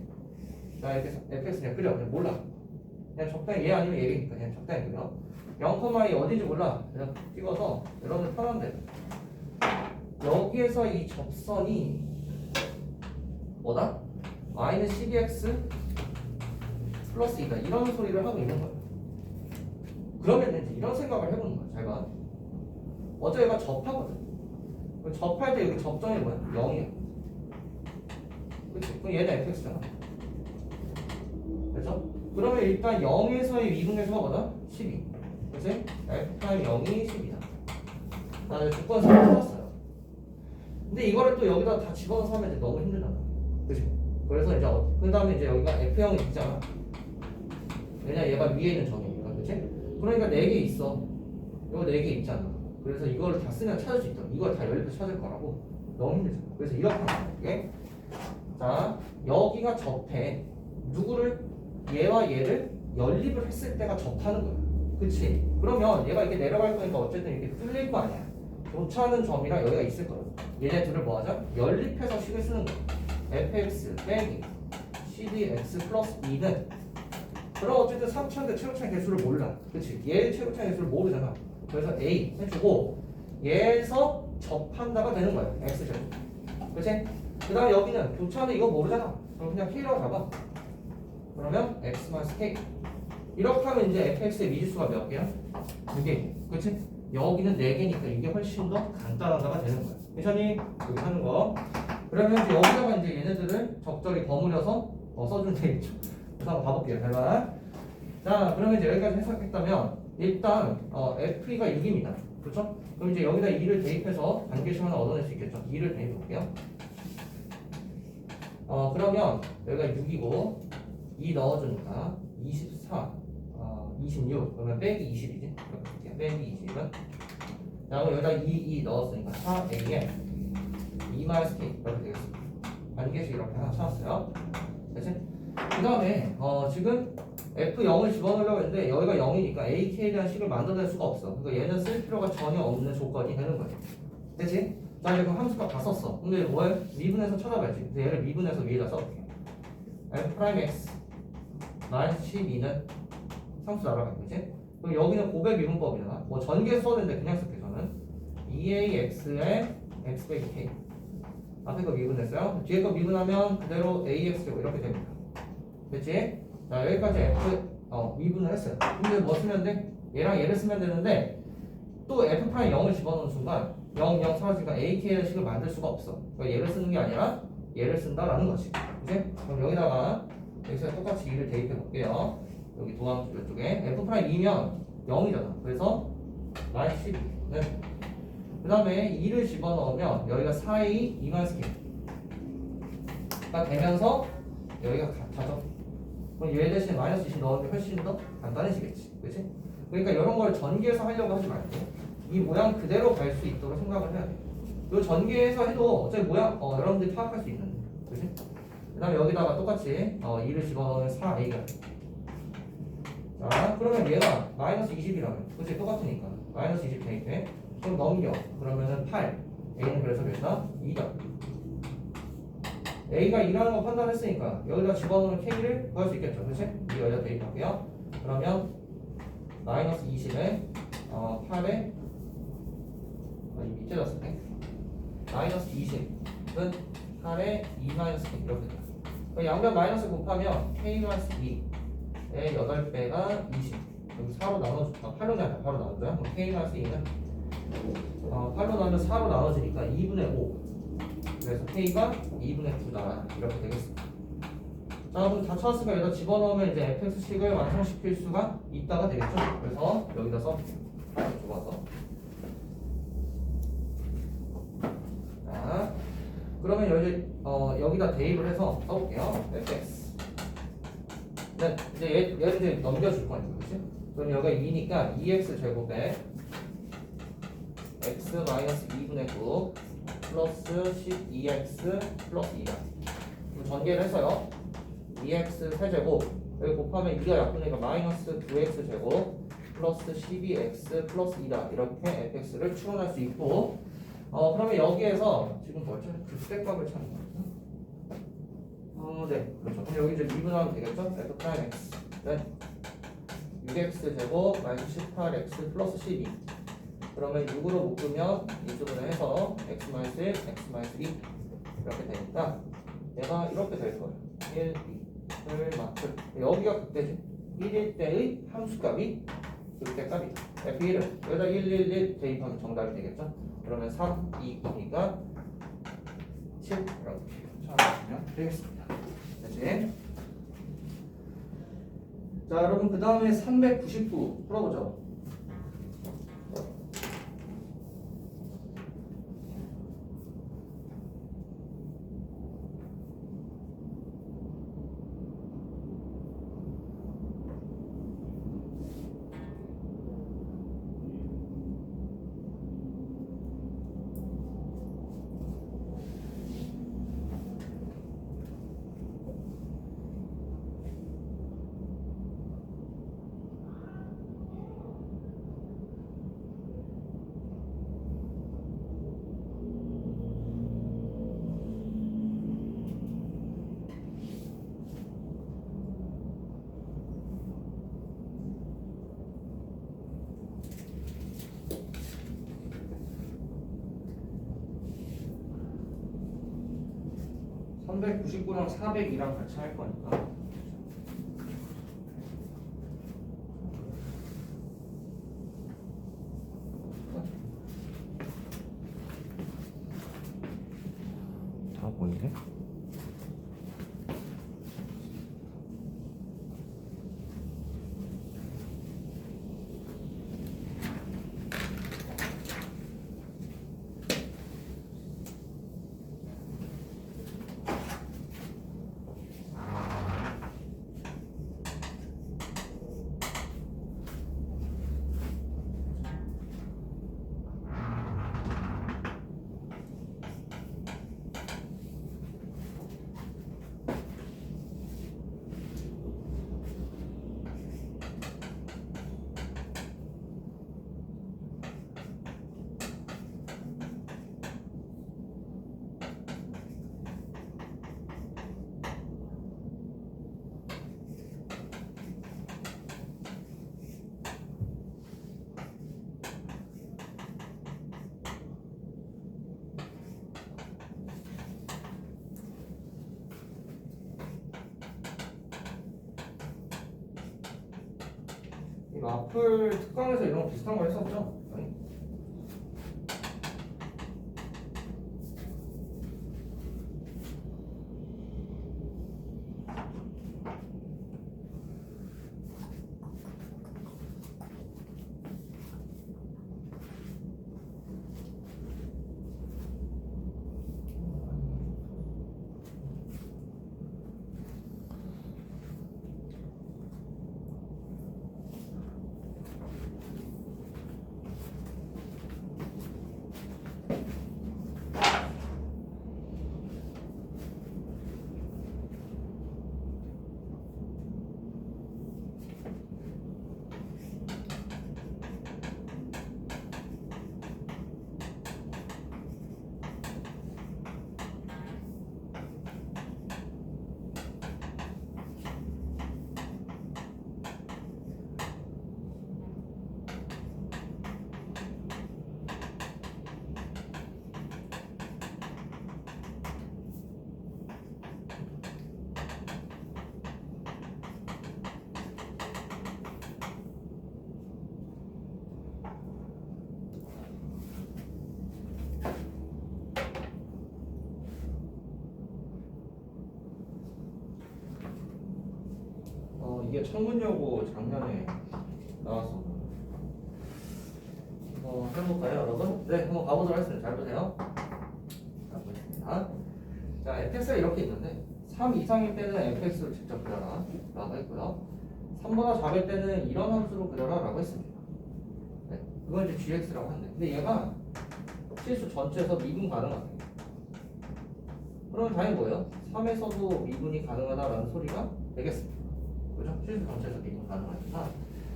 자, 이렇게 fx 그냥 그려. 그냥 몰라. 그냥 적당히 얘 아니면 얘니까 그냥 적당히 그려. 0,2 어딘지 몰라. 그냥 찍어서 여러분들 편한 대로. 여기에서 이 접선이 뭐다? 마이너스 12x 플러스 2다. 이런 소리를 하고 있는 거예요. 그러면 이제 이런 생각을 해보는 거야. 잘 봐. 어차피 얘가 접하거든. 접할 때 여기 접점이 뭐야? 0이야. 그치? 그럼 얘는 fx잖아. 그렇죠? 그러면 일단 0에서의 미분계수가 뭐다? 12. 그치? f'0이 10이다. 나 조건 3 찾았어요. 근데 이거를 또 여기다 다 집어넣어서 하면 이제 너무 힘들잖아. 그치? 그래서 이제 그 다음에 이제 여기가 f'0이 있잖아. 왜냐 얘가 위에 있는 점이니까. 그치? 그러니까 4개 있어. 이거 4개 있잖아. 그래서 이걸 다 쓰면 찾을 수 있다. 이걸 다 연립해서 찾을 거라고. 너무 힘들잖아. 그래서 이렇게 하는 거야. 자, 여기가 접해. 누구를? 얘와 얘를 연립을 했을 때가 접하는 거야. 그치? 그러면 얘가 이렇게 내려갈 거니까 어쨌든 이렇게 뚫릴 거 아니야. 교차하는 점이랑 여기가 있을 거야. 얘네 둘을 뭐 하자? 연립해서 식을 쓰는 거야. fx 빼기 cdx 플러스 2는 그럼 어쨌든 3차인데 최고차의 개수를 몰라. 그치? 얘 최고차의 개수를 모르잖아. 그래서 A 해주고 얘에서 접한다가 되는 거예요. X제곱. 그치? 그 다음에 여기는 교차하는 이거 모르잖아. 그럼 그냥 K라고 잡아. 그러면 X 마이너스 K. 이렇게 하면 이제 fx의 미지수가 몇 개야? 2개. 그치? 여기는 4개니까 이게 훨씬 더 간단하다가 되는 거야. 괜찮니? 여기 하는 거. 그러면 이제 여기다가 이제 얘네들을 적절히 버무려서 써주면 되겠죠. 그래서 한번 가볼게요. 잘 봐. 자, 그러면 이제 여기까지 해석했다면 일단 F2가 6입니다. 그렇죠? 그럼 이제 여기다 2를 대입해서 반개수 하나 얻어낼 수 있겠죠? 2를 대입해 볼게요. 그러면 여기가 6이고 2 넣어주니까 24 26 그러면 빼기 20이지. 이렇게 빼기 20은 자 그럼 여기다 2 넣었으니까 4a에 2 마이너스 k 이렇게 되겠습니다. 반개씩 이렇게 하나 찾았어요. 그치? 그 다음에 지금 F0을 집어넣으려고 했는데 여기가 0이니까 AK에 대한 식을 만들어낼 수가 없어. 그러니까 얘는 쓸 필요가 전혀 없는 조건이 되는 거예요. 그치? 자 이제 그 함수값 다 썼어. 근데 뭘? 미분해서 찾아봐야지. 그래서 얘를 미분해서 위에다 써볼게. F'X 마이너스 12는 상수 날아가요. 그치? 그럼 여기는 고백 미분법이잖아. 뭐 전개 써야 되는데 그냥 쓸게 저는. 2AX에 X 빼기 K 앞에 거 미분했어요. 뒤에 거 미분하면 그대로 AX제곱 이렇게 됩니다. 그치? 자 여기까지 F 미분을 했어요. 근데 뭐 쓰면 돼? 얘랑 얘를 쓰면 되는데 또 F' 0을 집어넣는 순간 0, 0 사라지니까 AK의 식을 만들 수가 없어. 그러니까 얘를 쓰는 게 아니라 얘를 쓴다라는 거지. 그치? 그럼 여기다가 여기서 똑같이 2를 대입해 볼게요. 여기 도함 이쪽에 F'2면 0이잖아. 그래서 마이너스 12는 그 다음에 2를 집어넣으면 여기가 4A 2 마이너스 K가 되면서 여기가 같아져. 그럼 얘 대신에 마이너스 20 넣으면 훨씬 더 간단해지겠지. 그치? 그러니까 이런 걸 전개해서 하려고 하지 말고 이 모양 그대로 갈 수 있도록 생각을 해야 돼. 이 전개해서 해도 어차피 모양 여러분들이 파악할 수 있는데. 그치? 그 다음에 여기다가 똑같이 2를 집어넣으면 4A가 돼. 자 그러면 얘가 마이너스 20이라면 그치? 똑같으니까 마이너스 20 대입해. 그럼 넘겨. 그러면은 8. A는 그래서 몇이다? 2다. A가 2라는 거 판단했으니까 여기다 집어넣으면 K를 구할 수 있겠죠. 그치? 이 여기다 대입할게요. 그러면 마이너스 20에 8에 이 밑에 놨을때 마이너스 20은 8에 2 마이너스 K 이렇게 돼요. 양변 마이너스 곱하면 K 마이너스 2의 8배가 20 여기 4로 나눠줄까? 8로 나눠 바로 나눠줘요. 그럼 K 마이너스 2는 8로 나누면 4로 나눠지니까 2분의 5 그래서 K가 2분의 9다 이렇게 되겠습니다. 자 그럼 다 찾았으니까 여기다 집어넣으면 이제 fx식을 완성시킬 수가 있다가 되겠죠. 그래서 여기다 써볼게요. 좁아서 자 그러면 여기다 대입을 해서 써볼게요. fx 네, 이제 얘를 이제 넘겨줄 거니까 그치? 그럼 여기가 2니까 2x 제곱에 x 마이너스 2분의 9 플러스 12x 플러스 2다. 전개를 해서요. 2x 세제곱 여기 곱하면 2가 약분이니까 마이너스 9x 제곱 플러스 12x 플러스 2다. 이렇게 fx를 추론할 수 있고 그러면 여기에서 지금 뭐죠? 극대값을 찾는 거죠. 네 그렇죠. 그럼 여기 이제 미분하면 되겠죠? f'x 6x 제곱 마이너스 18x 플러스 12 그러면 6으로 묶으면 이쪽으로 해서 x 마이너스 1, x 마이너스 2 이렇게 되니까 얘가 이렇게 될 거예요. 1, 2를 맞출 여기가 극대지. 1일 때의 함수값이 극대값이다. F1을 여기다 1, 1, 1 대입하면 정답이 되겠죠. 그러면 3, 2, 2가 7 이렇게 찾아주시면 되겠습니다. 됐지? 자 여러분 그 다음에 399 풀어보죠. (399랑) (402랑) 같이 할 거니까 다 보이네? 마플 특강에서 이런 거 비슷한 거 했었죠? 아니? 이게 청문여고 작년에 나와서 해볼까요, 여러분? 네, 한번 가보도록 하겠습니다. 잘 보세요. 자, 보겠습니다. 자, fx가 이렇게 있는데 3 이상일 때는 fx를 직접 그려라 라고 했고요. 3보다 작을 때는 이런 함수로 그려라 라고 했습니다. 네, 그건 이제 gx라고 하는데, 근데 얘가 실수 전체에서 미분 가능하대요. 그러면 당연히 뭐예요? 3에서도 미분이 가능하다라는 소리가 되겠습니다. 그죠? 실수 전체에서 미분 가능하니까.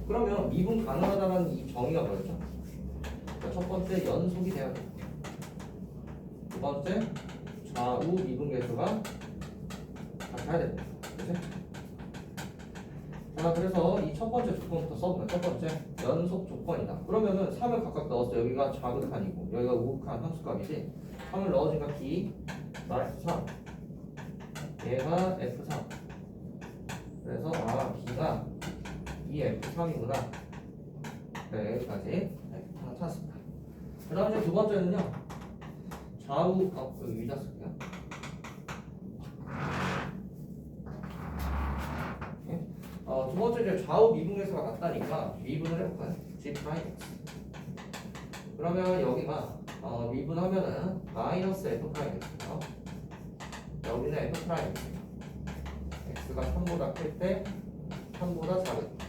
그러면 미분 가능하다는 이 정의가 뭐였죠? 자, 첫 번째 연속이 돼야 돼요. 두 번째 좌우 미분 계수가 같아야 됩니다. 그치? 자, 그래서 이 첫 번째 조건부터 써보면, 첫 번째 연속 조건이다. 그러면은 3을 각각 넣었어요. 여기가 좌극한이고 여기가 우극한 함수값이지. 3을 넣어주니까 b 마이너스 3, 얘가 f3. 그래서 b가 2f3이구나. 네, 여기까지 하나 찾았습니다. 그 다음에 두 번째는요, 좌우 여기 위다 쓸게요. 두 번째 이제 좌우 미분계수가 같다니까 미분을 해볼까요? g 프라임 x. 그러면 여기가 미분하면은 마이너스 f 프라임 x고요. 여기는 f 프라임 x. x가 3보다 클 때 3보다 작을 때.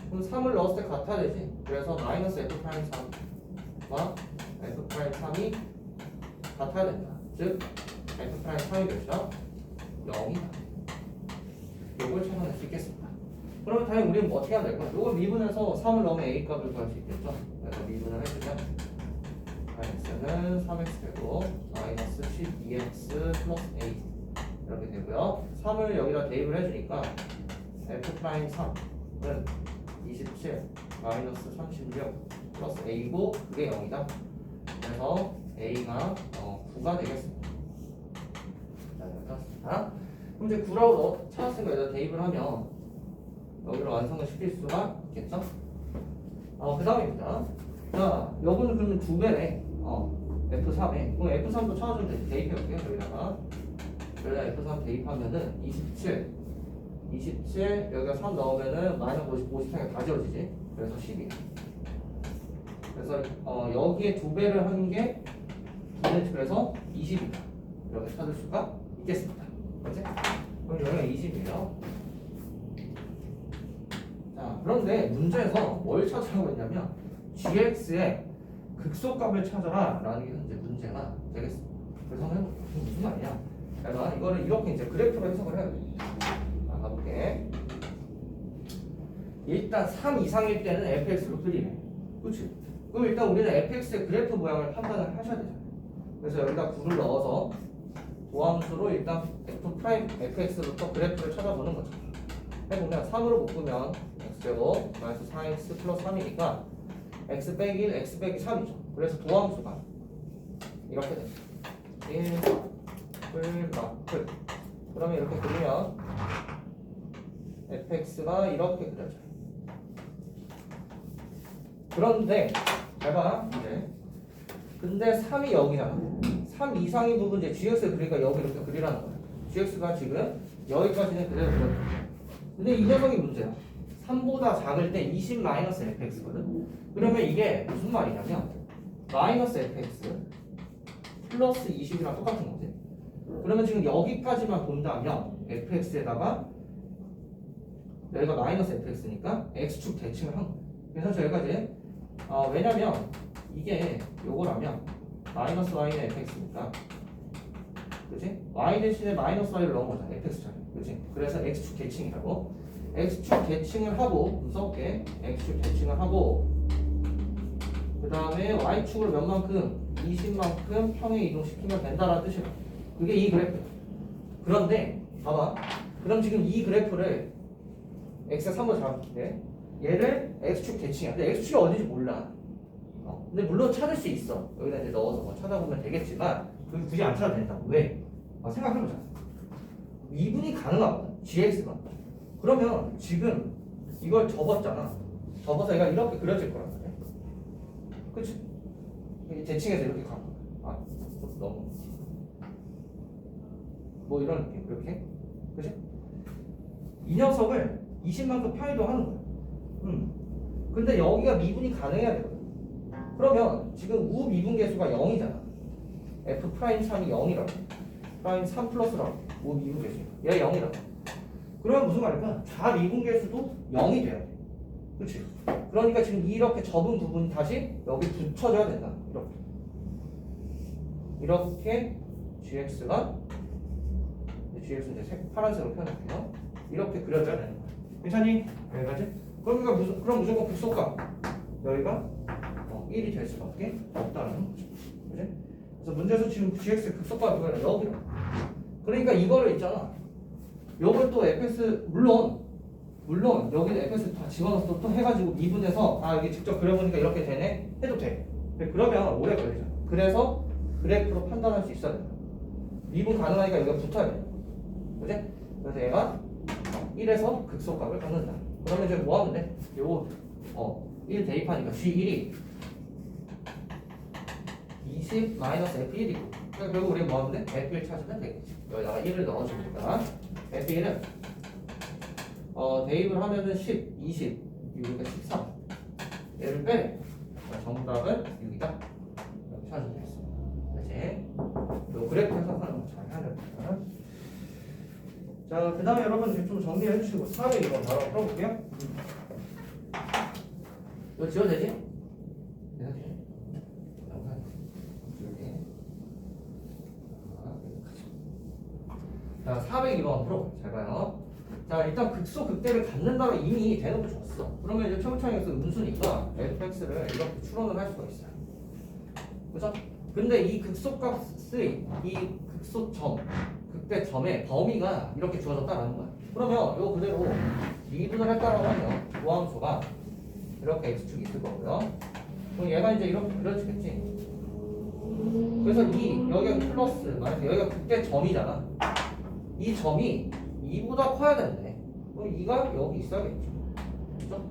그럼 3을 넣었을 때 같아야 되지. 그래서 마이너스 f 프라임 3과 f 프라임 3이 같아야 된다. 즉 f 프라임 3이 몇이다? 0이다. 요걸 찾아낼 수 있겠습니다. 그러면 당연히 우리는 뭐 어떻게 하면 될까요? 요걸 미분해서 3을 넣으면 a 값을 구할 수 있겠죠. 그래서 미분을 해주면 x는 3x 되고 마이너스 12x 플러스 a 이렇게 되고요. 3을 여기다 대입을 해주니까 f 프라임 3은 27 마이너스 36 플러스 a고 그게 0이다. 그래서 a가 9가 되겠습니다. 자, 여기다 그럼 이제 9라고 찾았으니까 여기다 대입을 하면 여기를 완성을 시킬 수가 있겠죠? 그 다음입니다. 자, 여기는 그러면 2배네. F3에. 그럼 F3도 찾아주면 되지. 대입해볼게요. 여기다가 F3 대입하면은 27, 여기가 3 넣으면은 마이너스 53이 다 지워지지. 그래서 12. 그래서 여기에 2배를 하는 게 그래서 20이다. 이렇게 찾을 수가 있겠습니다. 그렇지? 그럼 여기가 20이에요. 자, 그런데 문제에서 뭘 찾으라고 했냐면 gx의 극소값을 찾아라 라는 게 현재 문제가 되겠습니다. 그래서 한번 해볼게요. 무슨 말이냐? 그러니까 이거를 이렇게 이제 그래프로 해석을 해야 됩니다. 자, 가볼게. 일단 3 이상일 때는 fx로 그리네. 그렇지? 그럼 일단 우리는 fx의 그래프 모양을 판단을 하셔야 되잖아요. 그래서 여기다 9를 넣어서 도함수로 일단 fx부터 그래프를 찾아보는 거죠. 해보면 3으로 묶으면 x제곱 마이너스 4x 플러스 3이니까 x 빼기 1, x 빼기 3이죠. 그래서 도함수가 이렇게 됩니다. 1을 마플. 그러면 이렇게 그리면 fx가 이렇게 그려져요. 그런데 잘 봐. 이제 근데 3이 여기잖아. 3 이상의 부분 이제 gx를 그리니까 여기 이렇게 그리라는 거야. gx가 지금 여기까지는 그대로 그려. 근데 이 녀석이 문제야. 3보다 작을 때 20-fx거든. 그러면 이게 무슨 말이냐면 마이너스 fx 플러스 20이랑 똑같은 거지. 그러면 지금 여기까지만 본다면 fx에다가 여기가 마이너스 fx니까 x축 대칭을 한 거야. 그래서 저희가 이제 왜냐면 이게 요거라면 마이너스 y는 fx니까 그치? y 대신에 마이너스 y를 넣은 거잖아. fx처럼. 그치? 그래서 x축 대칭이라고. x축 대칭을 하고 무섭게 x축 대칭을 하고 그 다음에 y축으로 몇 만큼 20만큼 평행 이동시키면 된다라는 뜻이야. 그게 이 그래프야. 그런데 봐봐. 그럼 지금 이 그래프를 x가 3으로 잡을게. 얘를 x축 대칭이야. 근데 x축이 어딘지 몰라. 근데 물론 찾을 수 있어. 여기다 이제 넣어서 뭐 찾아보면 되겠지만 그게 굳이 안 찾아도 된다고. 왜? 생각해보자. 미분이 가능하거든. gx가. 그러면 지금 이걸 접었잖아. 접어서 얘가 이렇게 그려질 거란 말이야. 그치? 대칭해서 이렇게 가는 거야. 너무 뭐 이런 느낌. 이렇게. 그치? 이 녀석을 20만큼 편의도하는 거야. 근데 여기가 미분이 가능해야 되거든. 그러면 지금 우 미분 계수가 0이잖아. f'3이 0이라고. 프라임 3 플러스라고. 우 미분 계수. 얘가 0이라고. 그러면 무슨 말일까? 좌 미분 계수도 0이 돼야 돼. 그렇지? 그러니까 지금 이렇게 접은 부분이 다시 여기 붙여줘야 된다. 이렇게 gx가 gx는 이제 파란색으로 표현할게요. 이렇게 그려줘야 되는 거야. 괜찮니? 여기까지? 그럼 무조건 극소가 여기가 1이 될 수밖에 없다는 거죠. 그지? 그래서 문제에서 지금 gx 극소가 그거는 여기로. 그러니까 이거를 있잖아. 요걸 또 fs 물론 여기는 fs 다 집어넣어서 또 해가지고 미분해서 여기 직접 그려보니까 이렇게 되네 해도 돼. 그러면 오래 걸리잖아. 그래서 그래프로 판단할 수 있어야 된다. 미분 가능하니까 여기가 붙어야 돼. 그지? 그래서 얘가 1에서 극소값을 갖는다. 그러면 이제 뭐 하면 돼? 요거 1 대입하니까 G1이 20 마이너스 F1이고 그러니까 결국 우리 뭐 하면 돼? F1 찾으면 되겠지. 여기다가 1을 넣어주니까 F1은 대입을 하면은 10, 20, 6이니까 13 얘를 빼래. 정답은 6이다. 이렇게 찾으면 되겠습니다. 그치? 요 그래프 해석하는 거 잘 해야 됩니다. 자, 그 다음에 여러분 이제 좀 정리해 주시고 4회 이거 바로 풀어볼게요. 이거 지워도 되지? 되지? 자, 402번 풀어. 잘 봐요. 자, 일단 극소 극대를 갖는다고 이미 대놓고 줬어. 그러면 이제 최고창에서 음수니까 fx를 이렇게 추론을 할 수가 있어요. 그죠? 근데 이 극소값의 이 극소점 극대점의 범위가 이렇게 주어졌다라는 거야. 그러면 이거 그대로 미분을 했다라고 하면 보함수가 이렇게 x축이 있을 거고요. 그럼 얘가 이제 이렇게 그려지겠지. 그래서 여기가 플러스 마이너스 여기가 극대점이잖아. 이 점이 2보다 커야 되는데 그럼 2가 여기 있어야겠죠. 그죠?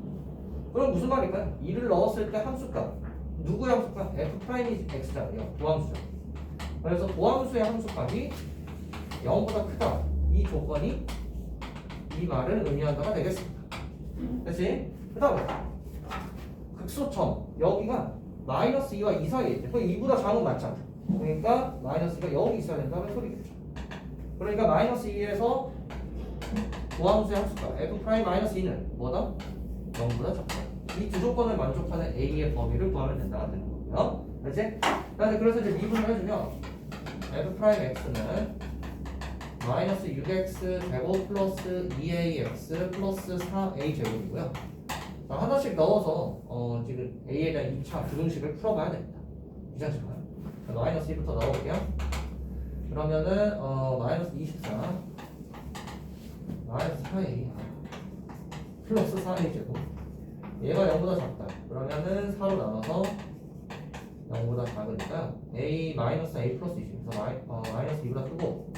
그럼 무슨 말일까요? 2를 넣었을 때 함수값 누구의 함수값? f'이 x잖아요. 보함수죠. 그래서 보함수의 함수값이 0보다 크다. 이 조건이 이 말을 의미한다가 되겠습니다. 그치? 그 다음에 극소점 여기가 마이너스 2와 2 사이에 있대. 그럼 2보다 작은 맞잖아. 그러니까 마이너스 2가 여기 있어야 된다는 소리겠죠. 그러니까 마이너스 2에서 보함수의 함수값 f'-2는 뭐다? 0보다 작다. 이 두 조건을 만족하는 a의 범위를 구하면 된다가 되는 거고요. 그렇지? 그래서 이제 미분을 해주면 f'x는 마이너스 6x 제곱 플러스 2ax 플러스 4a 제곱이고요. 자, 하나씩 넣어서 지금 a에 대한 2차 부등식을 풀어봐야 됩니다. 이상식가요? 마이너스 2부터 넣어볼게요. 그러면은 마이너스 24 마이너스 4a 플러스 4a 제곱 얘가 0보다 작다. 그러면은 4로 나눠서 0보다 작으니까 a 마이너스 a 플러스 20 그래서 마이너스 2보다 크고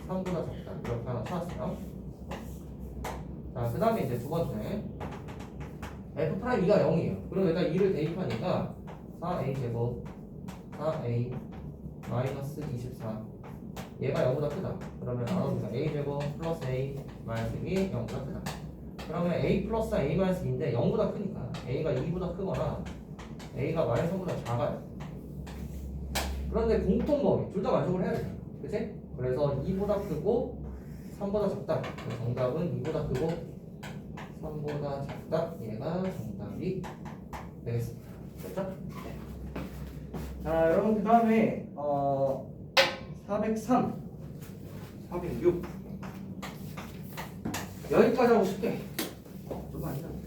3보다 작다. 이렇게 하나 찾았어요. 자, 그 다음에 이제 두 번째 F'2가 0이에요. 그럼 여기다 2를 대입하니까 4a 제곱 4a 마이너스 24 얘가 0보다 크다. 그러면 나눠주니까 a 제곱 플러스 a 마이너스 2이 0보다 크다. 그러면 a 플러스 a 마이너스 2인데 0보다 크니까 a가 2보다 크거나 a가 마이너스 3보다 작아요. 그런데 공통범위 둘 다 만족을 해야 돼. 그치? 그래서 2보다 크고 3보다 작다. 그래서 정답은 2보다 크고 3보다 작다. 얘가 정답이 되겠습니다. 됐죠? 네. 자, 여러분 그 다음에 403, 406 여기까지 하고 싶게 좀 많이 나옵니다.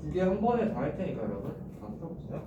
두 개 한 번에 다 할 테니까 여러분 다 풀어보세요.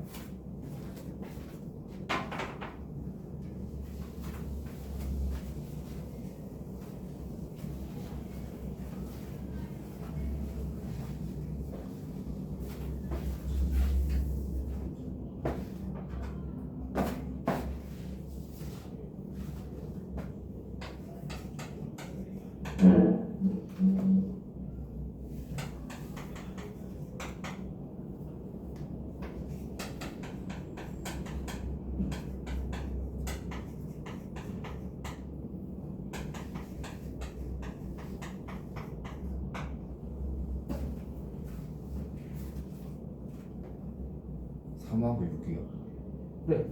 삼하고 6이요. 네.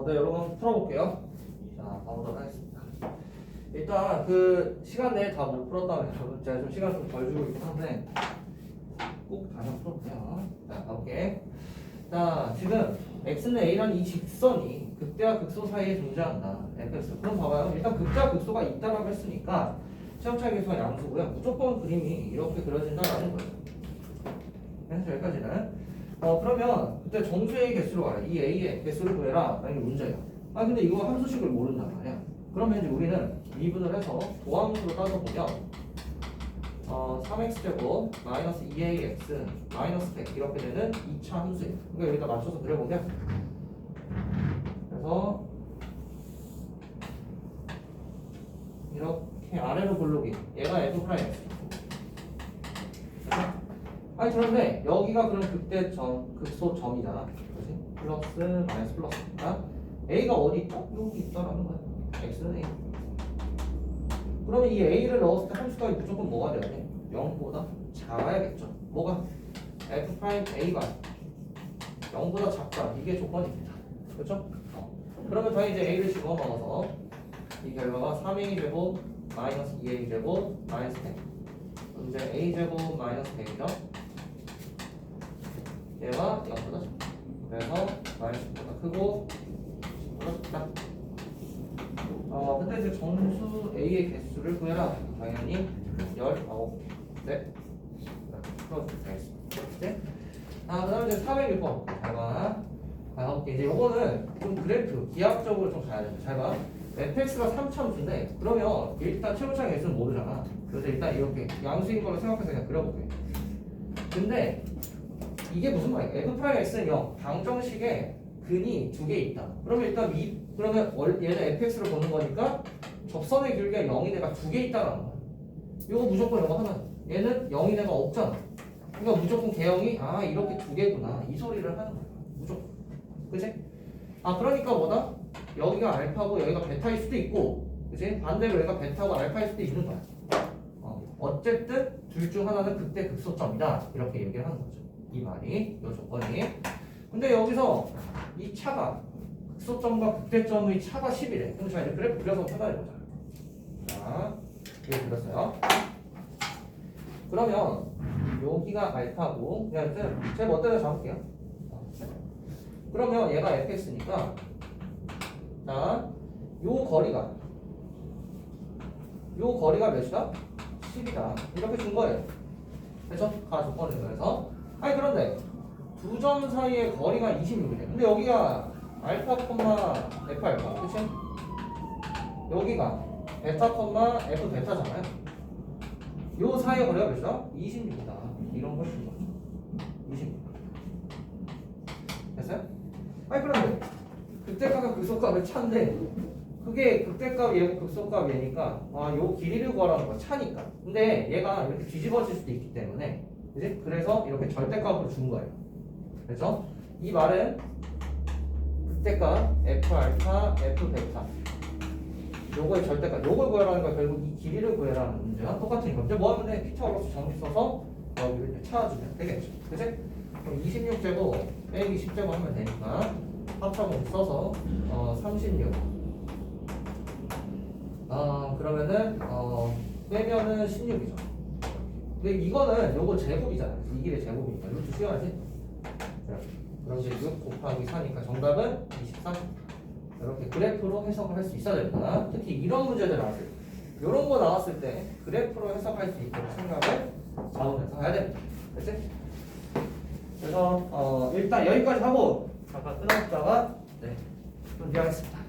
네, 여러분 풀어볼게요. 자, 가보도록 하겠습니다. 일단 그 시간 내에 다 못 풀었다면 여러분 제가 좀 시간 좀 덜 주고 있긴 한데 꼭 다시 한번 풀어볼게요. 자, 가볼게. 자, 지금 x는 a라는 이 직선이 극대와 극소 사이에 존재한다. fx. 그럼 봐봐요. 일단 극대와 극소가 있다라고 했으니까 최역차의 개수가 양수고요. 무조건 그림이 이렇게 그려진다라는 거예요. 그래서 여기까지는. 그러면 그때 정수의 개수로 가라. 이 a의 개수를 구해라. 라는 게 문제예요. 아, 근데 이거 함수식을 모른단 말이야. 그러면 이제 우리는 미분을 해서 도함수로 따져보면 3x제곱 마이너스 2ax 마이너스 100 이렇게 되는 2차 함수예요. 그러니까 여기다 맞춰서 그려보면 그래서 이렇게 아래로 볼록이 얘가 f'. 아니 그런데 여기가 그럼 극대점, 극소점이잖아. 그렇지? 플러스 마이너스 플러스니까 a가 어디 있다? 여기 있다라는 거야. x는 a. 그러면 이 a를 넣었을 때 함수가 무조건 뭐가 돼야 돼? 0보다 작아야겠죠. 뭐가? f'a가 0보다 작다. 이게 조건입니다. 그렇죠? 그러면 다 이제 a를 집어넣어서 이 결과가 3a 제곱 마이너스 2a 제곱 마이너스 100 이제 a제곱 마이너스 100이죠. 얘가 0보다 작다. 그래서 마이너스 10보다 크고 10보다 작다. 근데 이제 정수 a의 개수를 구해라. 당연히 19개. 네. 풀어주면 되겠습니다. 네? 그 다음에 이제 406번. 잘 봐. 이제 요거는 좀 그래프, 기하학적으로 좀 가야 됩니다. 잘 봐. fx가 3차함수인데, 그러면 일단 최고차의 개수는 모르잖아. 그래서 일단 이렇게 양수인 걸로 생각해서 그냥 그려볼게. 근데 이게 무슨 말이야? f'x는 0, 방정식에 근이 2개 있다. 그러면 일단 그러면 얘는 fx를 보는 거니까 접선의 길이가 0인 애가 2개 있다는 거야. 이거 무조건 이거 하나. 얘는 0인 애가 없잖아. 그러니까 무조건 개형이 이렇게 2개구나 이 소리를 하는 거야. 무조건. 그치? 그러니까 뭐다? 여기가 알파고 여기가 베타일 수도 있고, 그치? 반대로 여기가 베타고 알파일 수도 있는 거야. 어쨌든 둘 중 하나는 극대 극소점이다 이렇게 얘기를 하는 거죠. 이 말이, 이 조건이. 근데 여기서 이 차가 극소점과 극대점의 차가 10이래. 그럼 자 이제 그래프 그려서 찾아내보자. 자, 이렇게 그렸어요. 그러면 여기가 알파고, 그냥 제 멋대로 잡을게요. 그러면 얘가 fx니까, 자, 요 거리가 몇이다? 10이다. 이렇게 준 거예요. 그래서 가 조건을 그래서. 그런데 두 점 사이의 거리가 26이래. 근데 여기가 알파, f 알파, 그치? 여기가 베타, f 베타잖아요. 요 사이의 거리가 몇이다? 26이다. 이런 걸 준 거죠. 26. 됐어요? 그런데 극대값과 극소값의 차인데, 그게 극대값 얘고 극소값 얘니까 요 길이를 구하라는 거 차니까. 근데 얘가 이렇게 뒤집어질 수도 있기 때문에, 그지? 그래서 이렇게 절대값으로 준 거예요. 그래서 이 말은 극대값 f 알파, f 베타, 요거의 절대값, 요걸 구하라는 거야. 결국 이 길이를 구해라는 문제와 똑같은 거. 이제 뭐 하면 돼? 피타고라스 정리 써서 여기를 이렇게 찾아주면 되겠죠. 그치? 그럼 26제곱 빼기 10제곱 하면 되니까 합차공 써서 36. 그러면은 빼면은 16이죠. 근데 이거는 요거 제곱이잖아요. 이 길의 제곱이니까 이것도 수용하지? 그럼 이제 6 곱하기 4니까 정답은 23. 이렇게 그래프로 해석을 할 수 있어야 됩니다. 특히 이런 문제들 나왔을 때, 이런 거 나왔을 때 그래프로 해석할 수 있도록 생각을 잡으면서 해야 됩니다. 그렇지? 그래서 일단 여기까지 하고 잠깐 끊었다가 준비하겠습니다.